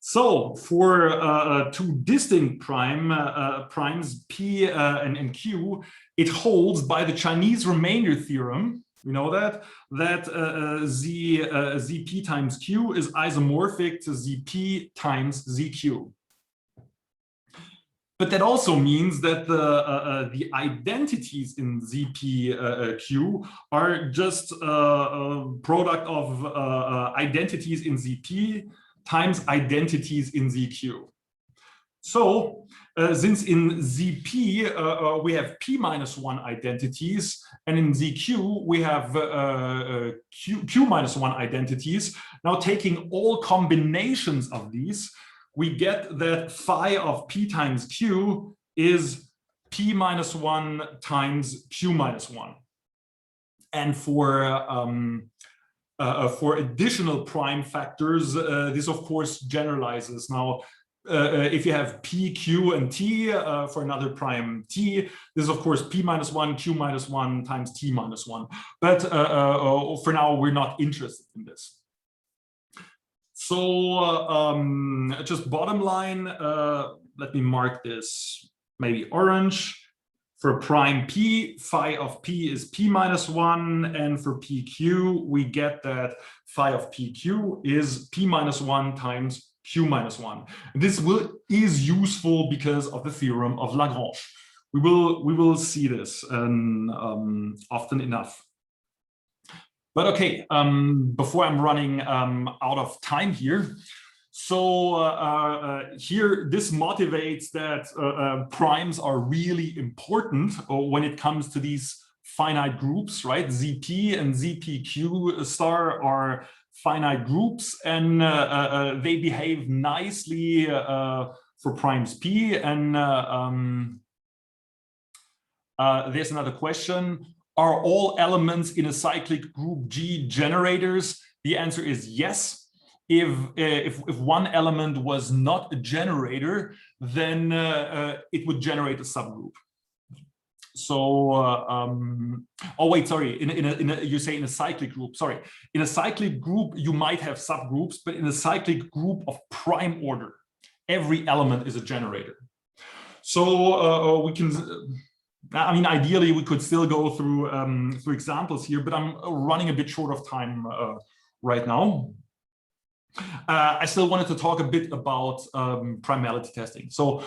So for two distinct primes, p and q, it holds by the Chinese remainder theorem. We know that zp times q is isomorphic to zp times zq. But that also means that the identities in zp are just a product of identities in zp times identities in zq. So since in zp we have p minus 1 identities, and in zq we have q minus 1 identities, now taking all combinations of these, we get that phi of p times q is p minus 1 times q minus 1. And for additional prime factors, this of course generalizes. Now, if you have p, q, and t for another prime t, this is of course p minus 1, q minus 1 times t minus 1. But for now, we're not interested in this. So just bottom line, let me mark this maybe orange. For prime p, phi of p is p minus 1, and for pq, we get that phi of pq is p minus 1 times q minus 1. This is useful because of the theorem of Lagrange. We will see this often enough. But okay, before I'm running out of time here, so here this motivates that primes are really important when it comes to these finite groups, right? Zp and Zpq star are finite groups, and they behave nicely for primes p. And there's another question. Are all elements in a cyclic group G generators? The answer is yes. If one element was not a generator, then it would generate a subgroup. So, oh wait, sorry. You say in a cyclic group. Sorry, in a cyclic group you might have subgroups, but in a cyclic group of prime order, every element is a generator. So we can. I mean, ideally, we could still go through examples here, but I'm running a bit short of time right now. I still wanted to talk a bit about primality testing. So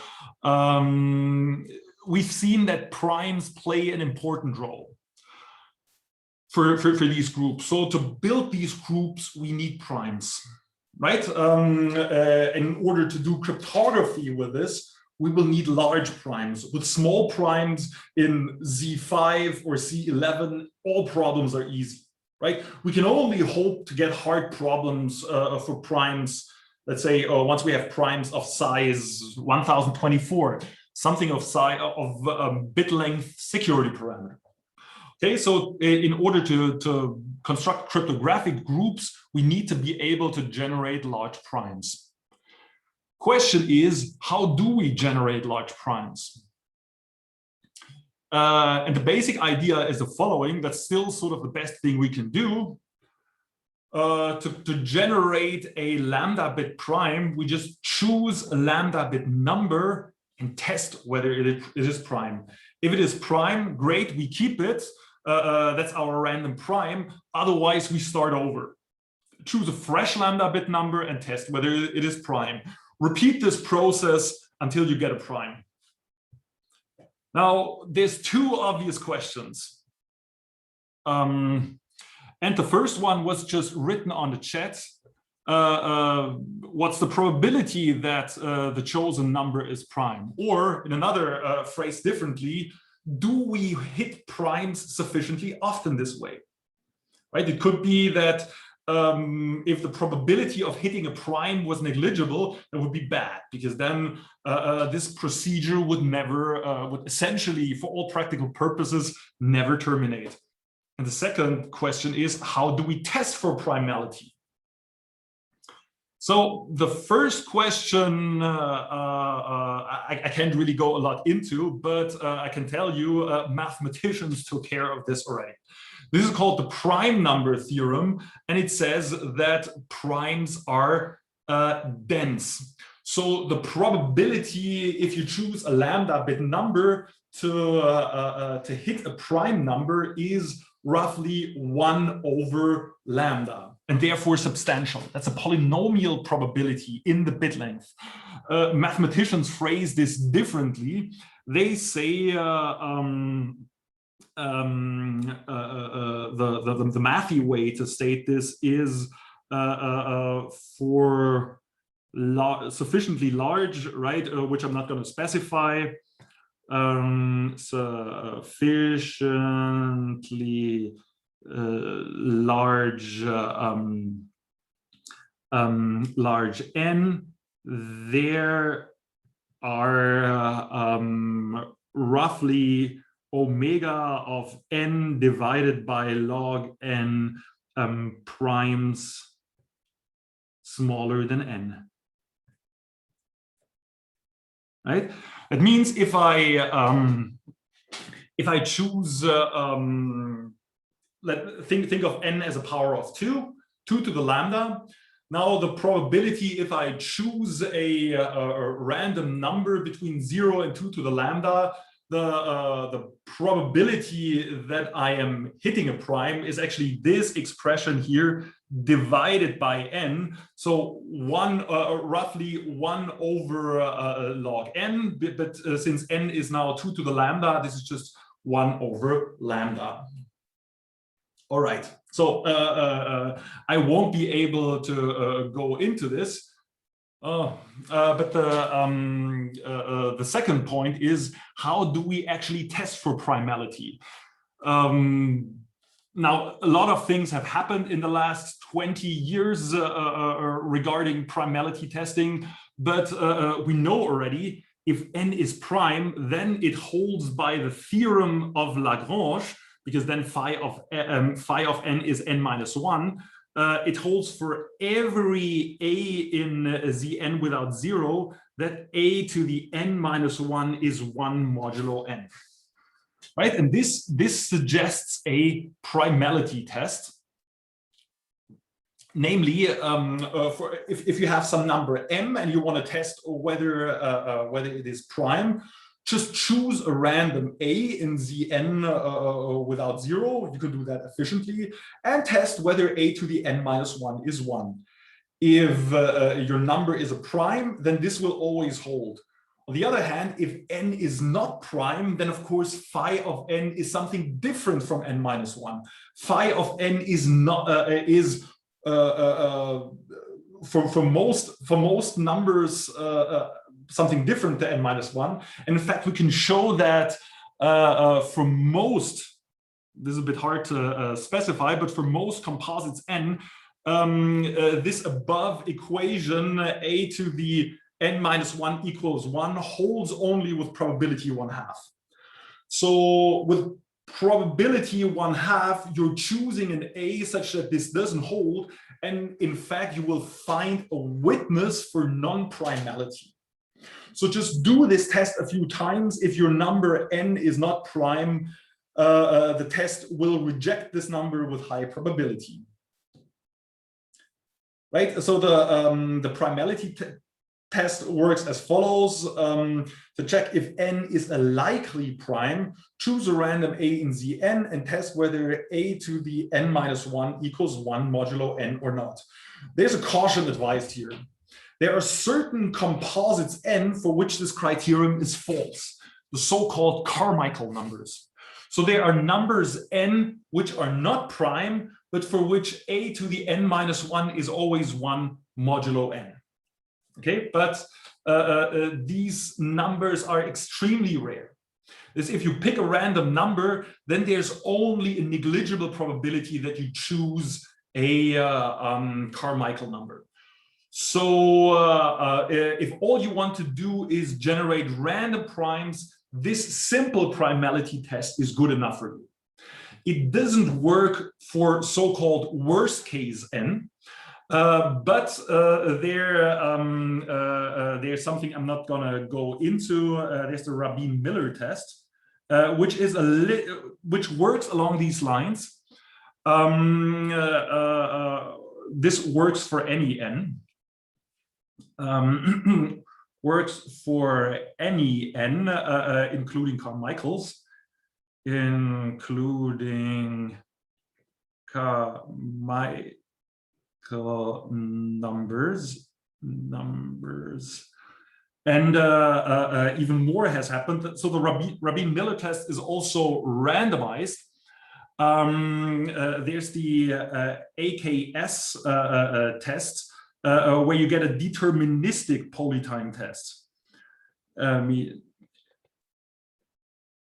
we've seen that primes play an important role for these groups. So to build these groups, we need primes, right? In order to do cryptography with this, we will need large primes. With small primes in Z5 or C11, all problems are easy, right? We can only hope to get hard problems for primes, let's say, once we have primes of size 1024, something of size of bit length security parameter. Okay, so in order to construct cryptographic groups, we need to be able to generate large primes. Question is, how do we generate large primes? And the basic idea is the following. That's still sort of the best thing we can do. To generate a lambda bit prime, we just choose a lambda bit number and test whether it is prime. If it is prime, great, we keep it. That's our random prime. Otherwise, we start over. Choose a fresh lambda bit number and test whether it is prime. Repeat this process until you get a prime. Now, there's two obvious questions. And the first one was just written on the chat. What's the probability that the chosen number is prime? Or in another phrase differently, do we hit primes sufficiently often this way? Right? It could be that if the probability of hitting a prime was negligible, that would be bad, because then this procedure would never, would essentially, for all practical purposes, never terminate. And the second question is, how do we test for primality? So the first question I can't really go a lot into, but I can tell you mathematicians took care of this already. This is called the prime number theorem, and it says that primes are dense. So the probability, if you choose a lambda bit number to hit a prime number, is roughly 1 over lambda, and therefore substantial. That's a polynomial probability in the bit length. Mathematicians phrase this differently. They say the mathy way to state this is for sufficiently large, right? Which I'm not going to specify. Sufficiently large large n, there are roughly omega of n divided by log n primes smaller than n. Right? It means if I choose think of n as a power of 2 to the lambda. Now the probability, if I choose a random number between 0 and 2 to the lambda, the probability that I am hitting a prime is actually this expression here divided by n. So roughly 1 over log n, but since n is now 2 to the lambda, this is just 1 over lambda. All right, so I won't be able to go into this. But the second point is, how do we actually test for primality? Now, a lot of things have happened in the last 20 years regarding primality testing, but we know already if n is prime, then it holds by the theorem of Lagrange, because then phi of n is n minus 1. It holds for every a in Zn without 0 that a to the n minus 1 is 1 modulo n. Right? And this suggests a primality test. Namely, if you have some number m and you want to test whether it is prime, just choose a random a in Zn without 0. You can do that efficiently, and test whether a to the n minus 1 is 1. If your number is a prime, then this will always hold. On the other hand, if n is not prime, then of course phi of n is something different from n minus 1. Phi of n is not for most numbers something different to n-1. And in fact, we can show that for most, this is a bit hard to specify, but for most composites n, this above equation a to the n-1 equals 1 holds only with probability 1/2. So with probability 1/2, you're choosing an A such that this doesn't hold, and in fact, you will find a witness for non-primality. So just do this test a few times. If your number n is not prime, the test will reject this number with high probability. Right, so the primality test works as follows. To check if n is a likely prime, choose a random a in Zn and test whether a to the n-1 equals 1 modulo n or not. There's a caution advised here. There are certain composites n for which this criterion is false, the so-called Carmichael numbers. So there are numbers n which are not prime, but for which a to the n-1 is always 1 modulo n. Okay, but these numbers are extremely rare. If you pick a random number, then there's only a negligible probability that you choose a Carmichael number. So if all you want to do is generate random primes, this simple primality test is good enough for you. It doesn't work for so-called worst case n. But there's something I'm not gonna go into. There's the Rabin-Miller test, which works along these lines. This works for any n. Works for any n, including Carmichaels, including Carmichael numbers, and even more has happened. So the Rabin-Miller test is also randomized. There's the AKS test, where you get a deterministic polytime test.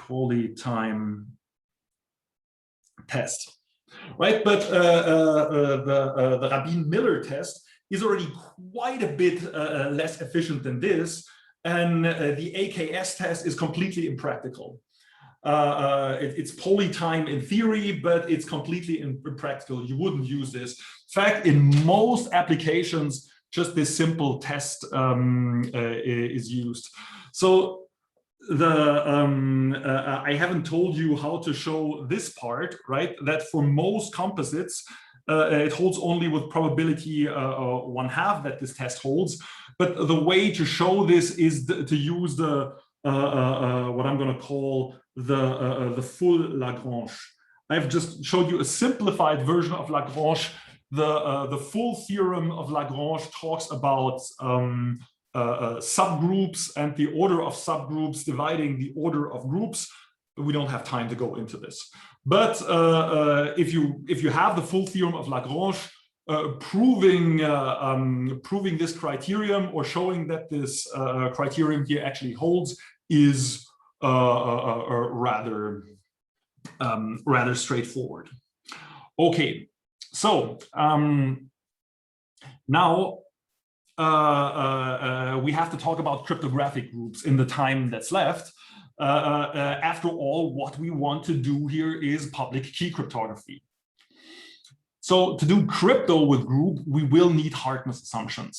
Polytime test. Right, but the Rabin-Miller test is already quite a bit less efficient than this, and the AKS test is completely impractical. It's polytime in theory, but it's completely impractical. You wouldn't use this. In fact, in most applications, just this simple test is used. So I haven't told you how to show this part, right? That for most composites, it holds only with probability 1/2 that this test holds. But the way to show this is to use the what I'm going to call the full Lagrange. I've just showed you a simplified version of Lagrange. The full theorem of Lagrange talks about subgroups and the order of subgroups dividing the order of groups. But we don't have time to go into this. But if you have the full theorem of Lagrange, proving this criterion or showing that this criterion here actually holds is rather straightforward. Okay, so now we have to talk about cryptographic groups in the time that's left. After all, what we want to do here is public key cryptography. So to do crypto with group, we will need hardness assumptions.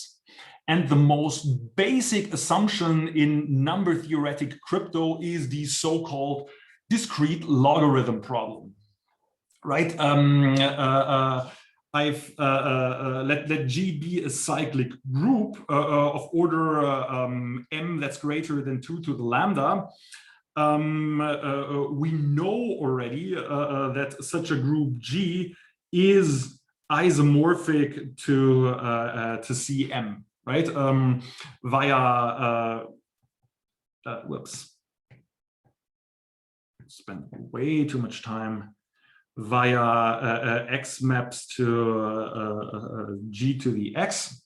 And the most basic assumption in number theoretic crypto is the so-called discrete logarithm problem, right? Let G be a cyclic group of order m that's greater than 2 to the lambda. We know already that such a group G is isomorphic to Cm, right? Via whoops, spent way too much time. Via x maps to G to the x.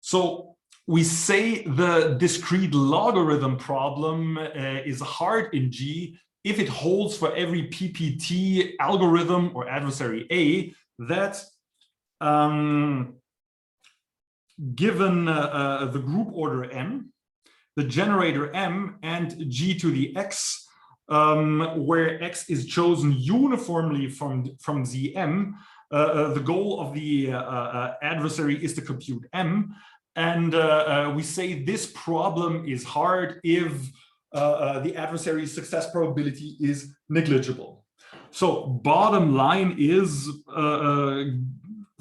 So we say the discrete logarithm problem is hard in G if it holds for every PPT algorithm or adversary A that given the group order M, the generator M, and G to the X, where X is chosen uniformly from Zm, the goal of the adversary is to compute M. And we say this problem is hard if the adversary's success probability is negligible. So bottom line is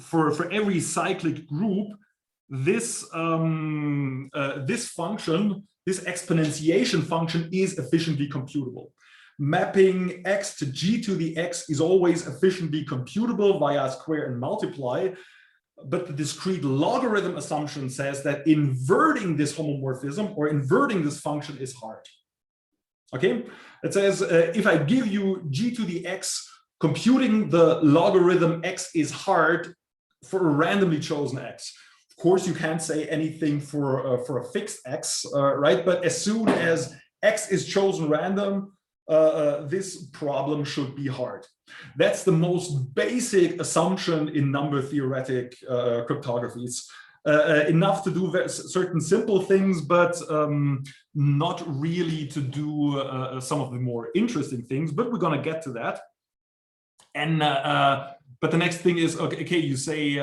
for every cyclic group, this function, this exponentiation function is efficiently computable. Mapping X to G to the X is always efficiently computable via square and multiply. But the discrete logarithm assumption says that inverting this homomorphism or inverting this function is hard. Okay, it says if I give you G to the X, computing the logarithm X is hard for a randomly chosen X. Of course, you can't say anything for a fixed X, right? But as soon as X is chosen random, this problem should be hard. That's the most basic assumption in number theoretic cryptographies. Enough to do certain simple things, but not really to do some of the more interesting things, but we're going to get to that. And but the next thing is, okay, you say,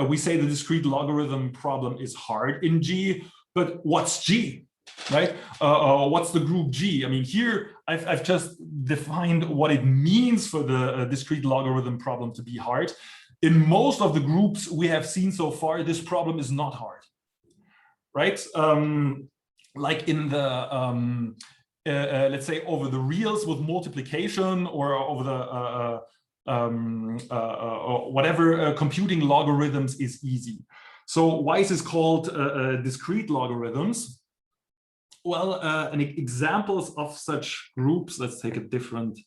we say the discrete logarithm problem is hard in G, but what's G? Right? What's the group G? I mean, here I've just defined what it means for the discrete logarithm problem to be hard. In most of the groups we have seen so far, this problem is not hard, right? Like in the, let's say over the reals with multiplication or over the, whatever computing logarithms is easy. So why is this called discrete logarithms? Well, examples of such groups, let's take a different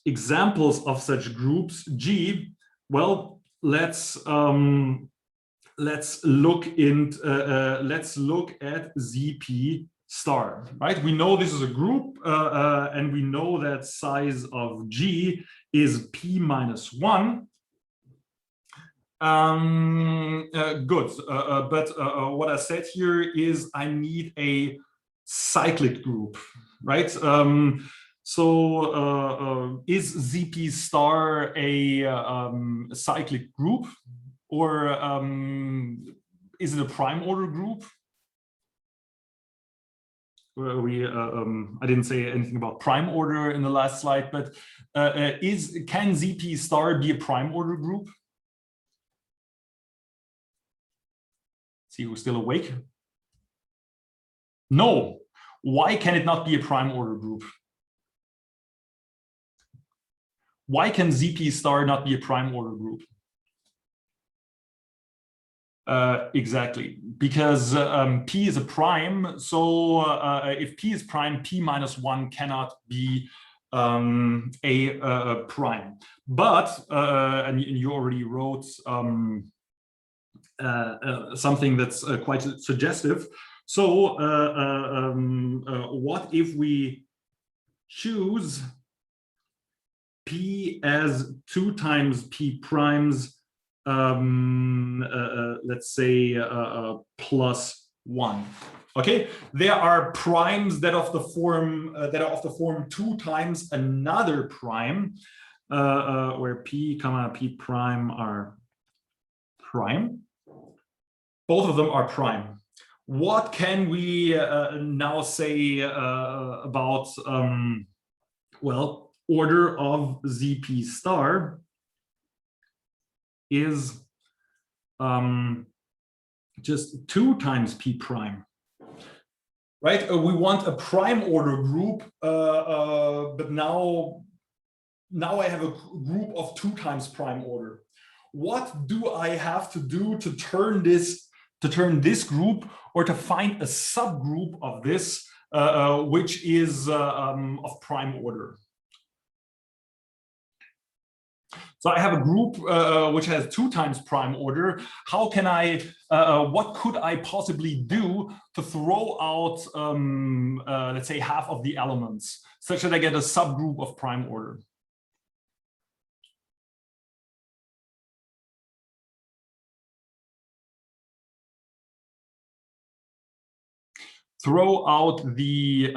examples of such groups G. Well, let's look at ZP star, right? We know this is a group and we know that size of G is P minus 1. Good, but what I said here is I need a cyclic group, right? So is ZP star a cyclic group, or is it a prime order group? I didn't say anything about prime order in the last slide, but can ZP star be a prime order group? See who's still awake. No. Why can it not be a prime order group? Why can ZP star not be a prime order group? Exactly, because P is a prime. So if P is prime, P minus 1 cannot be a prime. But, and you already wrote something that's quite suggestive. So what if we choose P as 2 times P primes, let's say plus 1. Okay, there are primes that are of the form 2 times another prime, where P comma P prime are prime. Both of them are prime. What can we now say about, well, order of ZP star is just 2 times P prime, right? We want a prime order group, but now I have a group of 2 times prime order. What do I have to do to turn this group, or to find a subgroup of this, which is of prime order? So I have a group which has 2 times prime order. How can I, what could I possibly do to throw out, let's say, half of the elements, such that I get a subgroup of prime order? Throw out the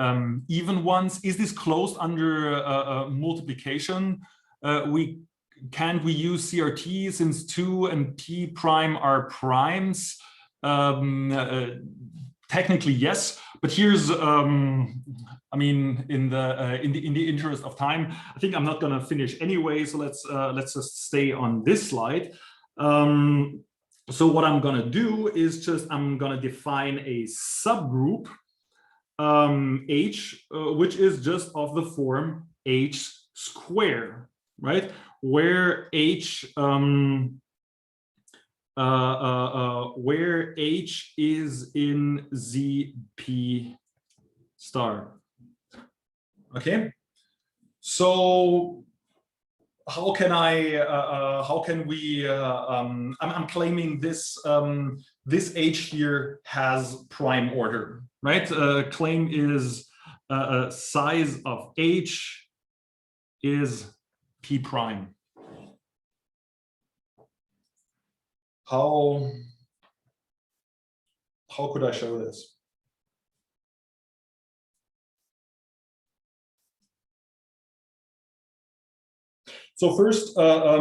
even ones. Is this closed under multiplication? Can't we use CRT since 2 and t prime are primes? Technically, yes, but here's, I mean, in the interest of time, I think I'm not going to finish anyway. So let's just stay on this slide. So what I'm going to do is I'm going to define a subgroup H, which is just of the form H square, right? Where H is in ZP star. Okay, so how can we? I'm claiming this this H here has prime order, right? Claim is size of H is P prime. How could I show this? So first, how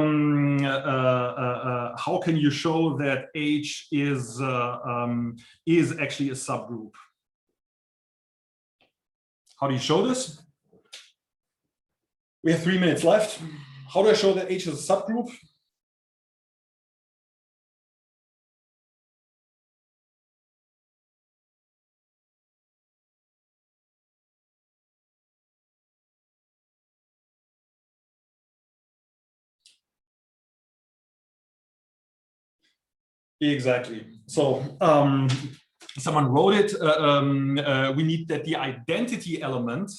can you show that H is actually a subgroup? How do you show this? We have 3 minutes left. How do I show that H is a subgroup? Exactly. So someone wrote it. We need that the identity element,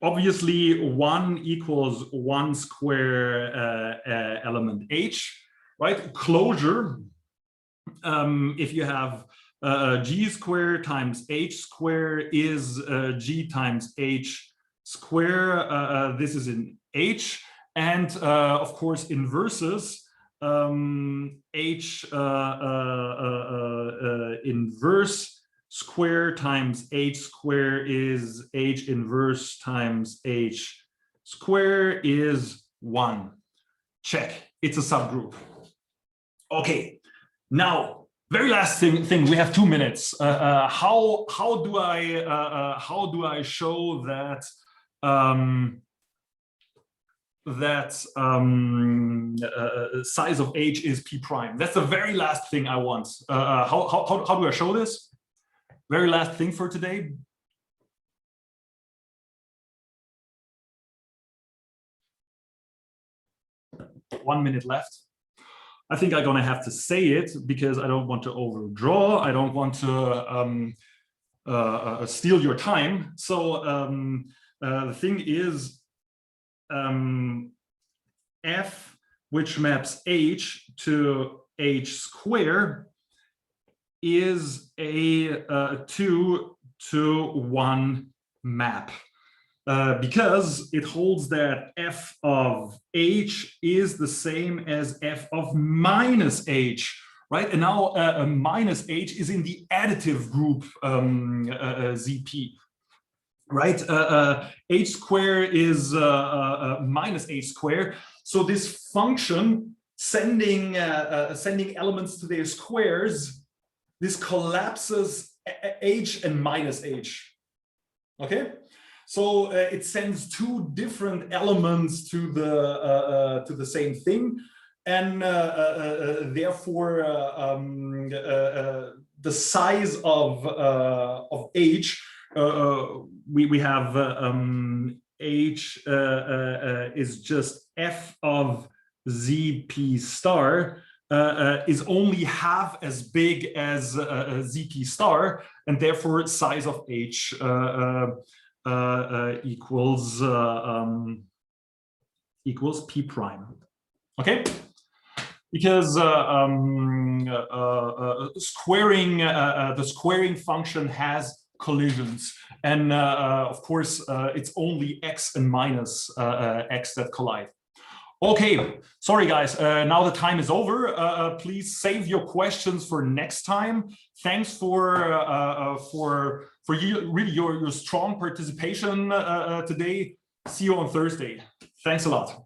obviously 1 equals 1 square element H, right? Closure. If you have G square times H square is G times H square. This is in H. And of course, inverses, H inverse square times H square is H inverse times H square is 1. Check, it's a subgroup. Okay, now, very last thing, we have 2 minutes. How do I show that size of H is P prime? That's the very last thing I want. How do I show this? Very last thing for today. One minute left. I think I'm gonna have to say it because I don't want to overdraw. I don't want to steal your time. So the thing is, F, which maps H to H square, is a 2-to-1 map. Because it holds that F of H is the same as F of minus H, right? And now minus H is in the additive group ZP, right? H square is minus H square. So this function sending elements to their squares, this collapses H and minus H, okay? So it sends 2 different elements to the same thing, and therefore the size of H, we have H is just F of ZP star, is only half as big as ZP star, and therefore size of H equals equals P prime. Okay? Because squaring the squaring function has collisions, and of course it's only x and minus x that collide. Okay, sorry guys, now the time is over. Please save your questions for next time. Thanks for really your strong participation today. See you on Thursday. Thanks a lot.